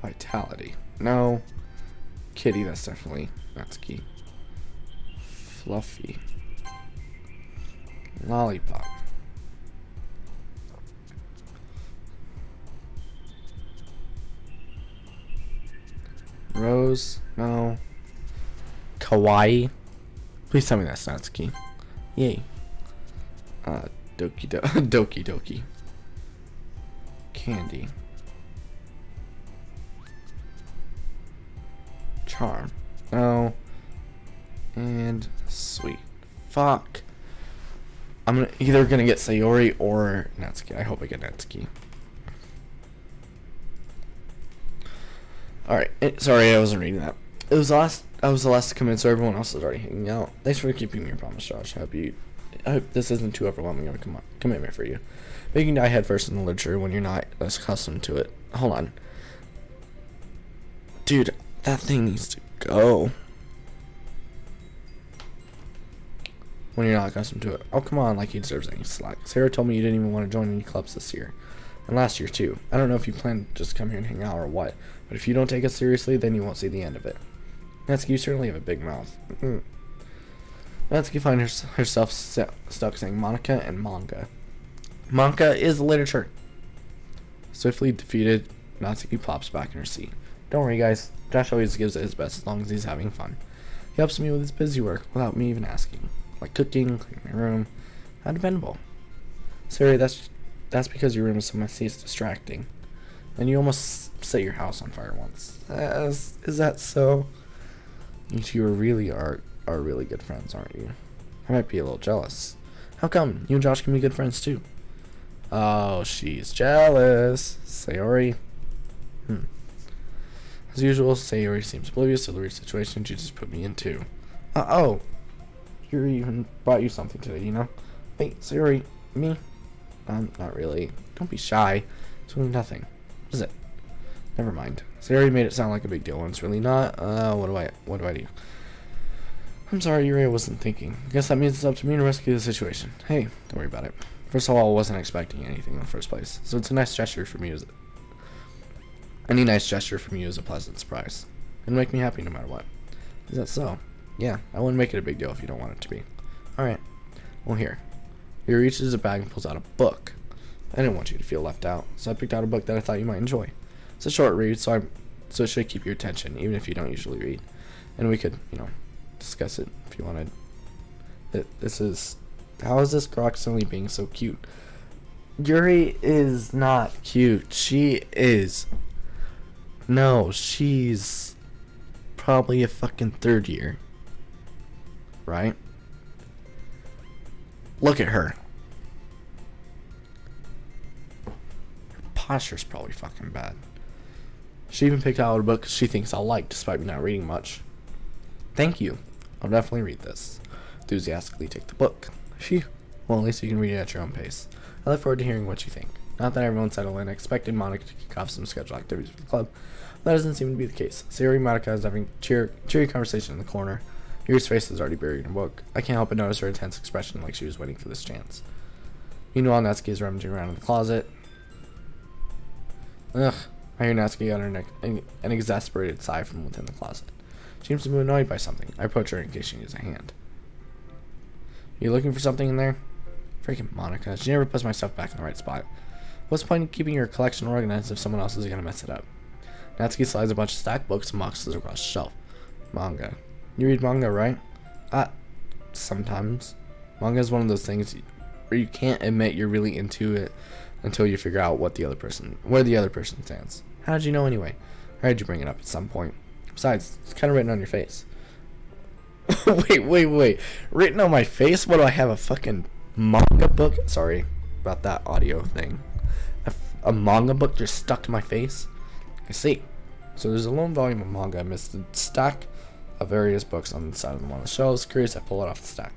[SPEAKER 1] Vitality. No. Kitty, that's definitely Natsuki. Fluffy. Lollipop. Rose, no. Kawaii. Please tell me that's Natsuki. Yay. Doki Doki. Candy. Charm. No. And sweet. Fuck. I'm either gonna get Sayori or Natsuki. I hope I get Natsuki. Alright, sorry I wasn't reading that. I was the last to come in, so everyone else is already hanging out. Thanks for keeping me your promise, Josh. I hope this isn't too overwhelming of a commitment for you. But you can dive headfirst in the literature when you're not as accustomed to it. Hold on. Dude, that thing needs to go. When you're not accustomed to it. Oh, come on, like he deserves any slack. Sarah told me you didn't even want to join any clubs this year. And last year, too. I don't know if you plan to just come here and hang out or what, but if you don't take it seriously, then you won't see the end of it. Natsuki, you certainly have a big mouth. Natsuki finds herself stuck saying Monica and manga. Manga is literature. Swiftly defeated, Natsuki plops back in her seat. Don't worry, guys. Josh always gives it his best as long as he's having fun. He helps me with his busy work without me even asking. Like cooking, cleaning my room. How dependable. Sorry, that's because your room is so messy it's distracting. And you almost set your house on fire once. Is that so? You two really are really good friends, aren't you? I might be a little jealous. How come? You and Josh can be good friends too. Oh, she's jealous. Sayori. As usual, Sayori seems oblivious to the weird situation she just put me into. Oh. Yuri even brought you something today, you know? Wait, Sayori, me? Not really. Don't be shy. It's really nothing. What is it? Never mind. Sayori made it sound like a big deal when it's really not. What do I do? I'm sorry, Yuri, I wasn't thinking. I guess that means it's up to me to rescue the situation. Hey, don't worry about it. First of all, I wasn't expecting anything in the first place, so it's a nice gesture from you. Any nice gesture from you is a pleasant surprise. It'll make me happy no matter what. Is that so? Yeah, I wouldn't make it a big deal if you don't want it to be. Alright. Well, here. He reaches a bag and pulls out a book. I didn't want you to feel left out, so I picked out a book that I thought you might enjoy. It's a short read, so it should keep your attention, even if you don't usually read. And we could, discuss it if you wanted. How is this girl accidentally being so cute? Yuri is not cute. She is. No, she's probably a fucking third year. Right? Look at her. Her posture's probably fucking bad. She even picked out a book she thinks I'll like, despite me not reading much. Thank you. I'll definitely read this. Enthusiastically take the book. Phew. Well, at least you can read it at your own pace. I look forward to hearing what you think. Not that everyone settled in. I expected Monica to kick off some scheduled activities for the club. That doesn't seem to be the case. Sayori and Monica is having cheery conversation in the corner. Yuri's face is already buried in a book. I can't help but notice her intense expression, like she was waiting for this chance. Meanwhile, Natsuki is rummaging around in the closet. Ugh. I hear Natsuki utter an exasperated sigh from within the closet. She seems to be annoyed by something. I approach her in case she needs a hand. You looking for something in there? Freaking Monica. She never puts my stuff back in the right spot. What's the point of keeping your collection organized if someone else is going to mess it up? Natsuki slides a bunch of stacked books and boxes across the shelf. Manga. You read manga, right? Sometimes. Manga is one of those things where you can't admit you're really into it until you figure out where the other person stands. How did you know anyway? I heard you bring it up at some point. Besides, it's kind of written on your face. Wait. Written on my face? What do I have, a fucking manga book? Sorry about that audio thing. A manga book just stuck to my face? I see. So there's a lone volume of manga amidst a stack of various books on the side of one of the shelves. Curious, I pull it off the stack.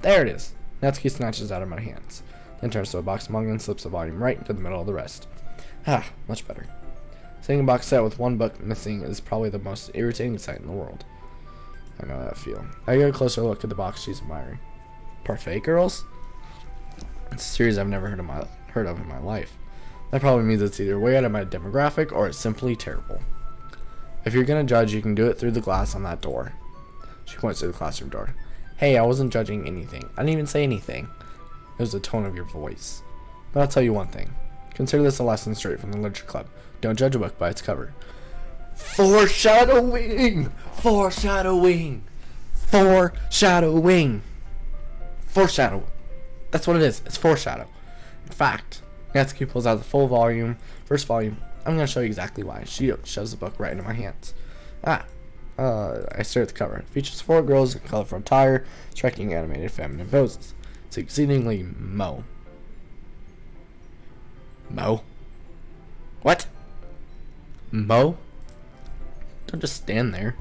[SPEAKER 1] There it is. Natsuki snatches it out of my hands. Then turns to a box of manga and slips the volume right into the middle of the rest. Much better. Seeing a box set with one book missing is probably the most irritating sight in the world. I know that feel. I get a closer look at the box she's admiring. Parfait Girls? It's a series I've never heard of in my life. That probably means it's either way out of my demographic or it's simply terrible. If you're gonna judge, you can do it through the glass on that door. She points to the classroom door. Hey, I wasn't judging anything. I didn't even say anything. It was the tone of your voice. But I'll tell you one thing. Consider this a lesson straight from the literature club. Don't judge a book by its cover. Foreshadowing! Foreshadowing! Foreshadowing! Foreshadow. That's what it is. It's foreshadow. In fact, Natsuki pulls out the full volume, first volume. I'm going to show you exactly why. She shoves the book right into my hands. I stare at the cover. It features 4 girls in colorful attire, striking animated feminine poses. It's exceedingly Mo. Mo? What? Mo? Don't just stand there.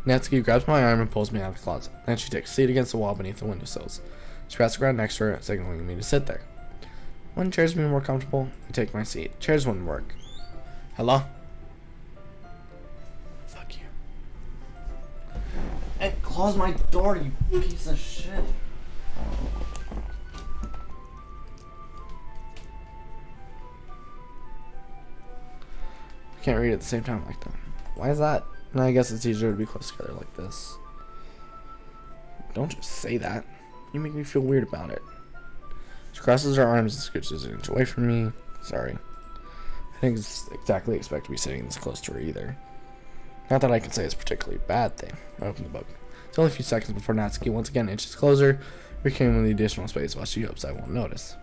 [SPEAKER 1] Natsuki grabs my arm and pulls me out of the closet. Then she takes a seat against the wall beneath the windowsills. She passes the ground next to her, signaling me to sit there. When chairs be more comfortable, I take my seat. Chairs wouldn't work. Hello? Fuck you. Hey, close my door, you piece of shit. I can't read at the same time like that. Why is that? No, I guess it's easier to be close together like this. Don't just say that. You make me feel weird about it. She crosses her arms and scooches an inch away from me. Sorry. I didn't exactly expect to be sitting this close to her either. Not that I can say it's a particularly bad thing. I open the book. It's only a few seconds before Natsuki once again inches closer, reclaiming the additional space while she hopes I won't notice.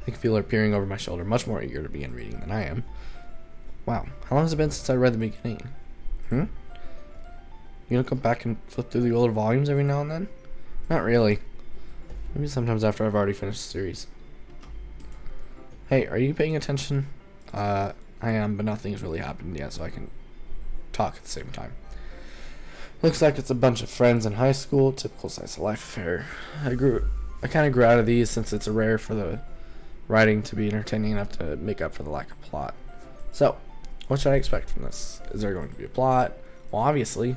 [SPEAKER 1] I can feel her peering over my shoulder, much more eager to begin reading than I am. Wow, how long has it been since I read the beginning? You gonna come back and flip through the older volumes every now and then? Not really. Maybe sometimes after I've already finished the series. Hey, are you paying attention? I am, but nothing has really happened yet, so I can talk at the same time. Looks like it's a bunch of friends in high school, typical slice of life affair. I kind of grew out of these since it's rare for the writing to be entertaining enough to make up for the lack of plot. So, what should I expect from this? Is there going to be a plot? Well, obviously.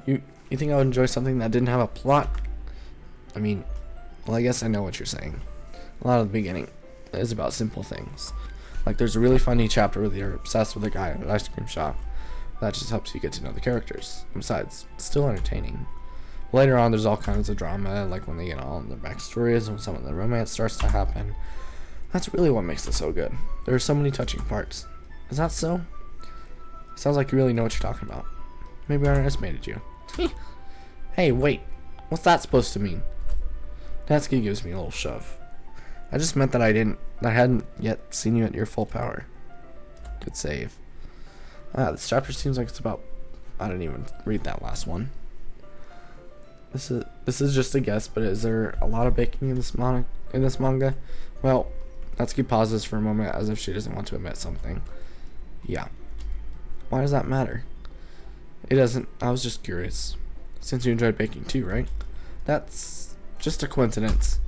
[SPEAKER 1] You think I would enjoy something that didn't have a plot? I mean, well, I guess I know what you're saying. A lot of the beginning is about simple things. Like there's a really funny chapter where they're obsessed with a guy at an ice cream shop. That just helps you get to know the characters. Besides, it's still entertaining. Later on, there's all kinds of drama, like when they get all in their backstories and when some of the romance starts to happen. That's really what makes this so good. There are so many touching parts. Is that so? Sounds like you really know what you're talking about. Maybe I underestimated you. Hey, wait. What's that supposed to mean? Natsuki gives me a little shove. I just meant that I hadn't yet seen you at your full power. Good save. This chapter seems like it's about... I didn't even read that last one. This is just a guess, but is there a lot of baking in this manga? Well, Natsuki pauses for a moment as if she doesn't want to admit something. Yeah. Why does that matter? It doesn't. I was just curious. Since you enjoyed baking too, right? That's just a coincidence.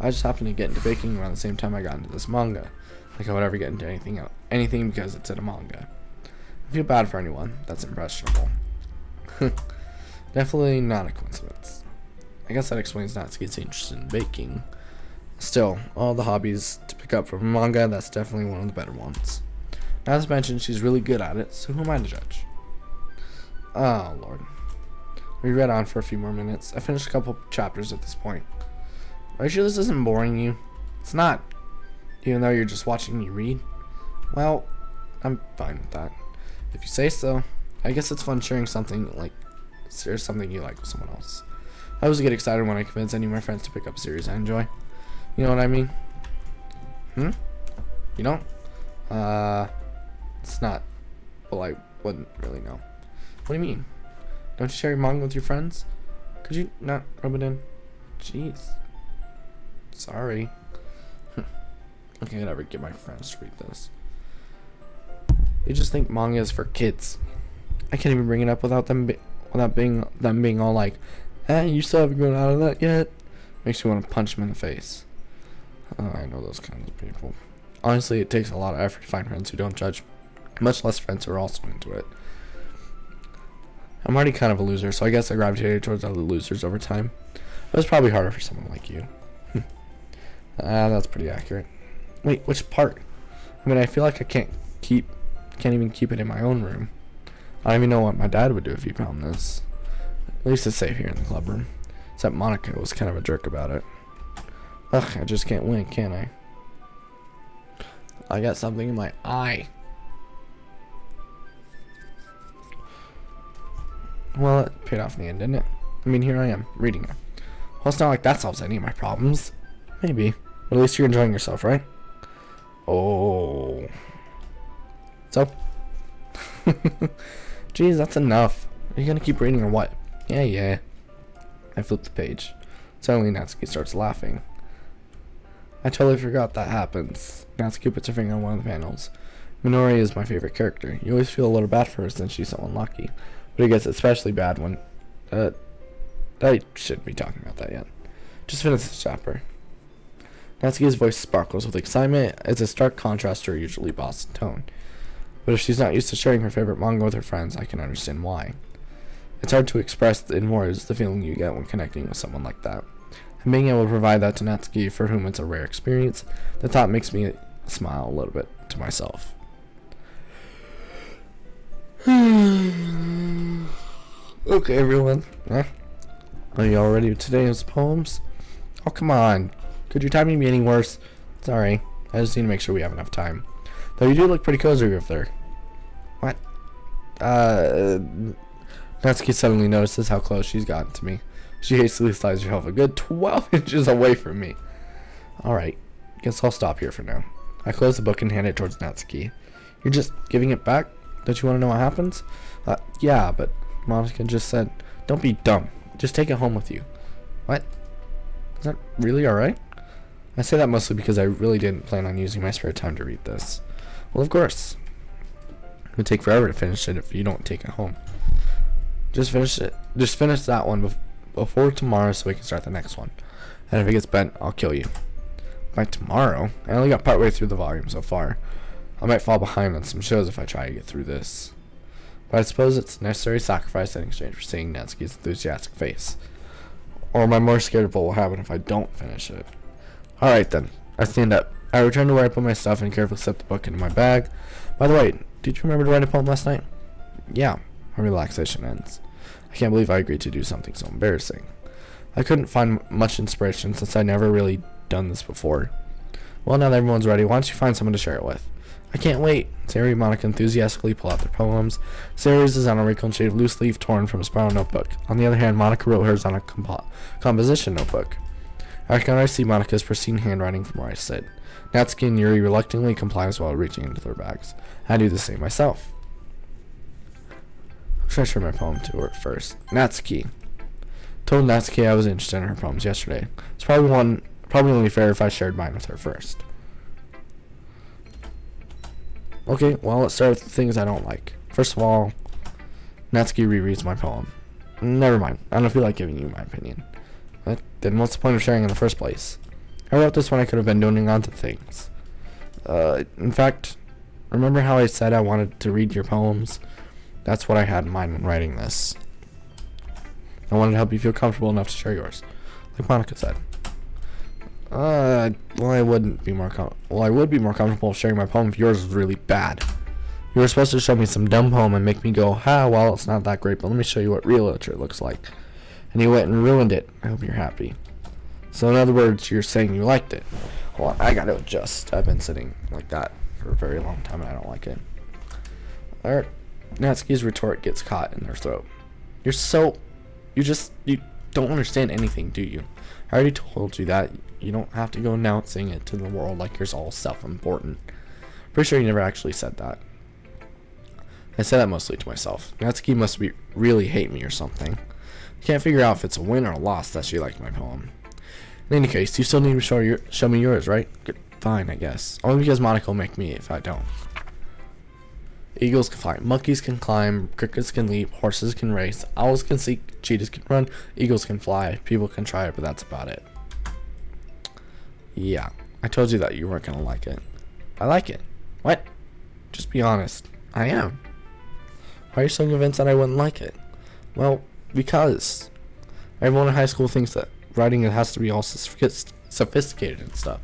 [SPEAKER 1] I just happened to get into baking around the same time I got into this manga. Like I would ever get into anything because it's in a manga. I feel bad for anyone that's impressionable. Definitely not a coincidence. I guess that explains Natsuki's interest in baking. Still, all the hobbies to pick up from manga, that's definitely one of the better ones. Not as mentioned, she's really good at it, so who am I to judge? Oh, Lord. We read on for a few more minutes. I finished a couple chapters at this point. Are you sure this isn't boring you? It's not. Even though you're just watching me read? Well, I'm fine with that. If you say so. I guess it's fun sharing something you like with someone else. I always get excited when I convince any of my friends to pick up a series I enjoy. You know what I mean? You don't? It's not. Well, I wouldn't really know. What do you mean? Don't you share your manga with your friends? Could you not rub it in? Jeez. Sorry. I can't ever get my friends to read this. They just think manga is for kids. I can't even bring it up without them being all like, you still haven't grown out of that yet? Makes you want to punch them in the face. I know those kinds of people. Honestly, it takes a lot of effort to find friends who don't judge, much less friends who are also into it. I'm already kind of a loser, so I guess I gravitated towards other losers over time. It was probably harder for someone like you. That's pretty accurate. Wait, which part? I mean, I feel like I can't even keep it in my own room. I don't even know what my dad would do if he found this. At least it's safe here in the club room. Except Monica was kind of a jerk about it. Ugh, I just can't win, can I? I got something in my eye. Well, it paid off in the end, didn't it? I mean, here I am, reading it. Well, it's not like that solves any of my problems. Maybe. But at least you're enjoying yourself, right? Oh. So? Jeez, that's enough. Are you gonna keep reading or what? Yeah. I flipped the page. Suddenly, Natsuki starts laughing. I totally forgot that happens. Natsuki puts her finger on one of the panels. Minori is my favorite character. You always feel a little bad for her since she's so unlucky. But it gets especially bad when... I shouldn't be talking about that yet. Just finish this chapter. Natsuki's voice sparkles with excitement. It's a stark contrast to her usually bossy tone. But if she's not used to sharing her favorite manga with her friends, I can understand why. It's hard to express in words the feeling you get when connecting with someone like that. And being able to provide that to Natsuki, for whom it's a rare experience, the thought makes me smile a little bit to myself. Okay, everyone. Are you all ready with today's poems? Oh, come on. Could your timing be any worse? Sorry. I just need to make sure we have enough time. Though you do look pretty cozy over there. What? Natsuki suddenly notices how close she's gotten to me. She hastily slides herself a good 12 inches away from me. Alright. Guess I'll stop here for now. I close the book and hand it towards Natsuki. You're just giving it back? Don't you want to know what happens? Yeah, but Monica just said, don't be dumb. Just take it home with you. What? Is that really alright? I say that mostly because I really didn't plan on using my spare time to read this. Well, of course. It would take forever to finish it if you don't take it home. Just finish it. Just finish that one before tomorrow so we can start the next one. And if it gets bent, I'll kill you. By tomorrow? I only got partway through the volume so far. I might fall behind on some shows if I try to get through this. But I suppose it's a necessary sacrifice in exchange for seeing Natsuki's enthusiastic face. Or am I more scared of what will happen if I don't finish it? Alright then. I stand up. I return to where I put my stuff and carefully slip the book into my bag. By the way, did you remember to write a poem last night? Yeah. My relaxation ends. I can't believe I agreed to do something so embarrassing. I couldn't find much inspiration since I'd never really done this before. Well, now that everyone's ready, why don't you find someone to share it with? I can't wait. Sayori and Monica enthusiastically pull out their poems. Sayori's is on a wrinkled shade of loose leaf torn from a spiral notebook. On the other hand, Monica wrote hers on a composition notebook. I can see Monica's pristine handwriting from where I sit. Natsuki and Yuri reluctantly complies while reaching into their bags. I do the same myself. Should I share my poem to her first? Natsuki. Told Natsuki I was interested in her poems yesterday. It's probably only fair if I shared mine with her first. Okay, well, let's start with the things I don't like. First of all, Natsuki rereads my poem. Never mind. I don't feel like giving you my opinion. But then what's the point of sharing in the first place? I wrote this when I could have been doing onto things. In fact, remember how I said I wanted to read your poems? That's what I had in mind when writing this. I wanted to help you feel comfortable enough to share yours, like Monica said. I would be more comfortable sharing my poem if yours was really bad. You were supposed to show me some dumb poem and make me go, well, it's not that great, but let me show you what real literature looks like. And you went and ruined it. I hope you're happy. So in other words, you're saying you liked it. Well, I gotta adjust. I've been sitting like that for a very long time and I don't like it. Alright. Natsuki's retort gets caught in their throat. You don't understand anything, do you? I already told you that. You don't have to go announcing it to the world like you're all self-important. Pretty sure you never actually said that. I say that mostly to myself. Natsuki must really hate me or something. I can't figure out if it's a win or a loss that she liked my poem. In any case, you still need to show me yours, right? Good. Fine, I guess. Only because Monica will make me if I don't. Eagles can fly, monkeys can climb, crickets can leap, horses can race, owls can seek, cheetahs can run, eagles can fly, people can try, but that's about it. Yeah, I told you that you weren't gonna like it. I like it. What? Just be honest. I am. Why are you so convinced that I wouldn't like it? Well, because everyone in high school thinks that writing it has to be all sophisticated and stuff.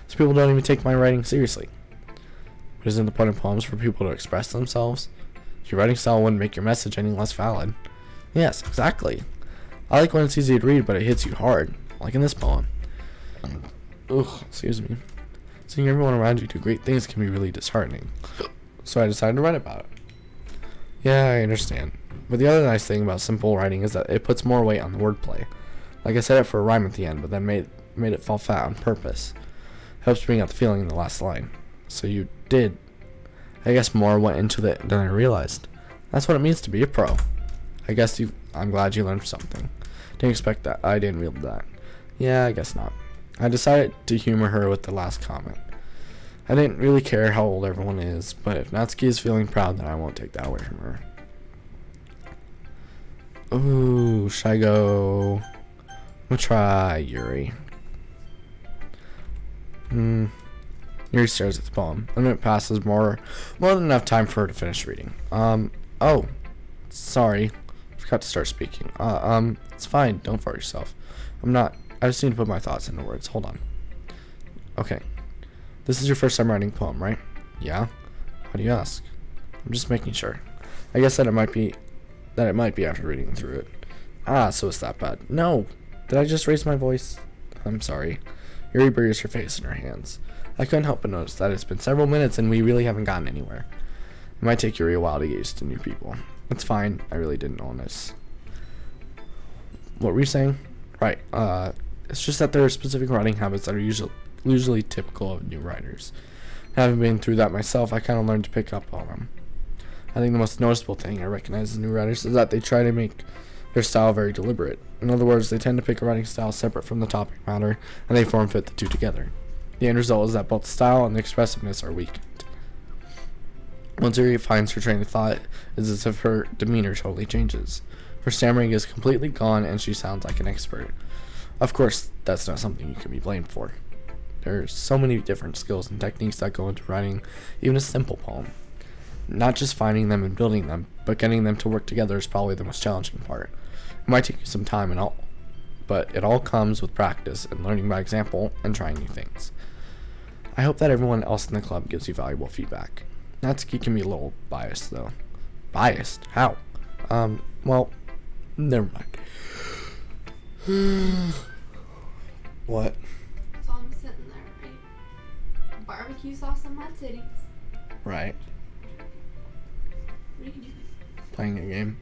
[SPEAKER 1] So people don't even take my writing seriously. But isn't the point of poems for people to express themselves? Your writing style wouldn't make your message any less valid. Yes, exactly. I like when it's easy to read, but it hits you hard, like in this poem. Excuse me. Seeing everyone around you do great things can be really disheartening. So I decided to write about it. Yeah, I understand. But the other nice thing about simple writing is that it puts more weight on the wordplay. Like I said it for a rhyme at the end, but then made it fall flat on purpose. Helps bring out the feeling in the last line. So you did. I guess more went into it than I realized. That's what it means to be a pro. I'm glad you learned something. Didn't expect that. I didn't read that. Yeah, I guess not. I decided to humor her with the last comment. I didn't really care how old everyone is, but if Natsuki is feeling proud, then I won't take that away from her. Ooh, should I go? I'm gonna try Yuri. Yuri stares at the poem. A minute passes, more than enough time for her to finish reading. Oh, sorry. Forgot to start speaking. It's fine. Don't fart yourself. I just need to put my thoughts into words. Hold on. Okay. This is your first time writing a poem, right? Yeah? Why do you ask? I'm just making sure. I guess that it might be after reading through it. Ah, so it's that bad. No! Did I just raise my voice? I'm sorry. Yuri buries her face in her hands. I couldn't help but notice that it's been several minutes and we really haven't gotten anywhere. It might take Yuri a while to get used to new people. It's fine. I really didn't notice. What were you saying? Right. It's just that there are specific writing habits that are usually typical of new writers. Having been through that myself, I kind of learned to pick up on them. I think the most noticeable thing I recognize in new writers is that they try to make their style very deliberate. In other words, they tend to pick a writing style separate from the topic matter, and they form fit the two together. The end result is that both the style and the expressiveness are weakened. Once Yuri finds her train of thought, it's as if her demeanor totally changes. Her stammering is completely gone, and she sounds like an expert. Of course, that's not something you can be blamed for. There are so many different skills and techniques that go into writing even a simple poem. Not just finding them and building them, but getting them to work together is probably the most challenging part. It might take you some time and all, but it all comes with practice and learning by example and trying new things. I hope that everyone else in the club gives you valuable feedback. Natsuki can be a little biased though. Biased? How? Well, never mind. What?
[SPEAKER 7] So I'm sitting there, right? Barbecue sauce on my titties.
[SPEAKER 1] Right.
[SPEAKER 7] What are you doing?
[SPEAKER 1] Playing a game.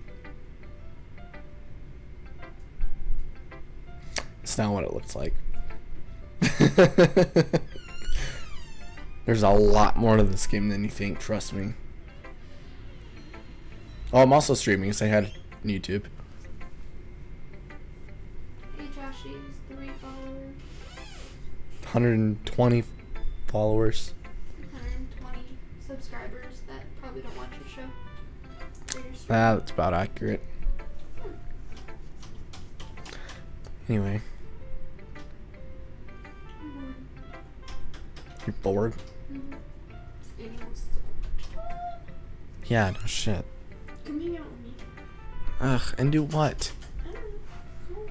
[SPEAKER 1] It's not what it looks like. There's a lot more to this game than you think, trust me. Oh, I'm also streaming, so I had YouTube.
[SPEAKER 7] Hey Joshy's 3 followers.
[SPEAKER 1] 120 followers.
[SPEAKER 7] 120 subscribers that probably don't watch your show. Or your stream.
[SPEAKER 1] That's about accurate. Anyway, you're bored?
[SPEAKER 7] Skating was
[SPEAKER 1] Yeah, no shit.
[SPEAKER 7] Come hang out with me.
[SPEAKER 1] Ugh, and do what?
[SPEAKER 7] I don't know. Come on,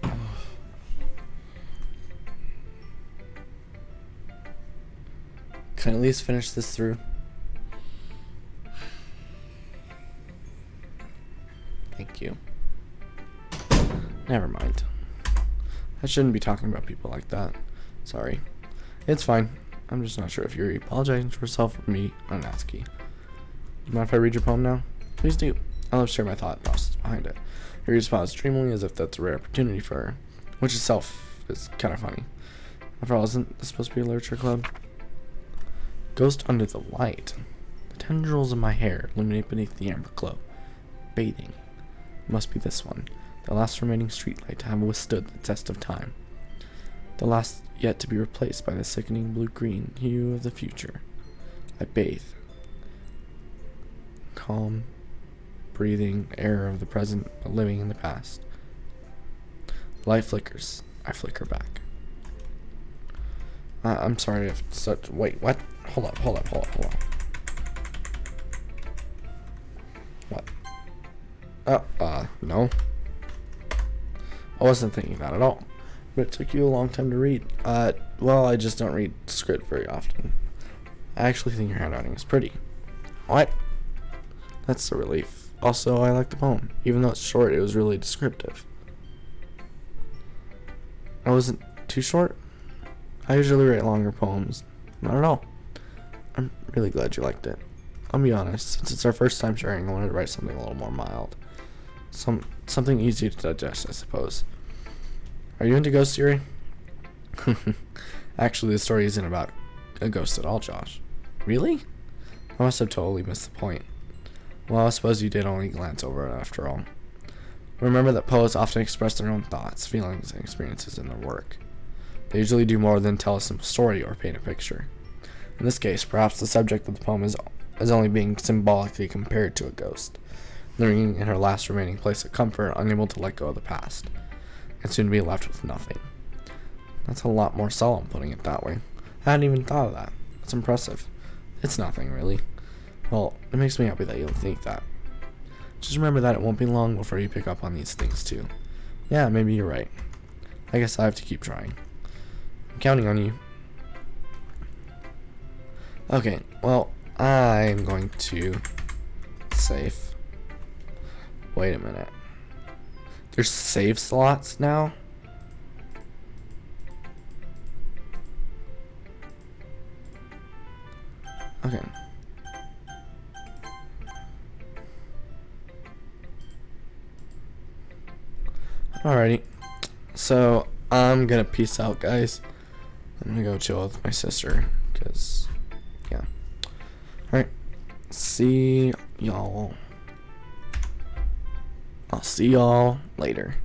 [SPEAKER 7] son.
[SPEAKER 1] Can I at least finish this through? Thank you. Never mind. I shouldn't be talking about people like that. Sorry. It's fine. I'm just not sure if you're apologizing to herself or me or Natsuki. You mind if I read your poem now? Please do. I love to share my thought process behind it. Yuri responds dreamily as if that's a rare opportunity for her, which itself is kind of funny. After all, isn't this supposed to be a literature club? Ghost under the light. The tendrils of my hair illuminate beneath the amber glow. Bathing. It must be this one. The last remaining streetlight to have withstood the test of time. The last yet to be replaced by the sickening blue-green hue of the future. I bathe. Calm, breathing air of the present, but living in the past. Light flickers. I flicker back. I'm sorry if such. Wait, what? Hold up. What? No. I wasn't thinking that at all. But it took you a long time to read. Well, I just don't read script very often. I actually think your handwriting is pretty. What? That's a relief. Also, I like the poem. Even though it's short, it was really descriptive. I wasn't too short? I usually write longer poems. Not at all. I'm really glad you liked it. I'll be honest, since it's our first time sharing, I wanted to write something a little more mild. Something easy to digest, I suppose. Are you into ghost theory? Actually, the story isn't about a ghost at all, Josh. Really? I must have totally missed the point. Well, I suppose you did only glance over it after all. Remember that poets often express their own thoughts, feelings, and experiences in their work. They usually do more than tell a simple story or paint a picture. In this case, perhaps the subject of the poem is only being symbolically compared to a ghost, lingering in her last remaining place of comfort, unable to let go of the past, and soon be left with nothing. That's a lot more solemn, putting it that way. I hadn't even thought of that. That's impressive. It's nothing, really. Well, it makes me happy that you'll think that. Just remember that it won't be long before you pick up on these things, too. Yeah, maybe you're right. I guess I have to keep trying. I'm counting on you. Okay, well, I'm going to save. Wait a minute. There's save slots now? Okay. Alrighty. So, I'm gonna peace out, guys. I'm gonna go chill with my sister, because, yeah. Alright. See y'all. I'll see y'all later.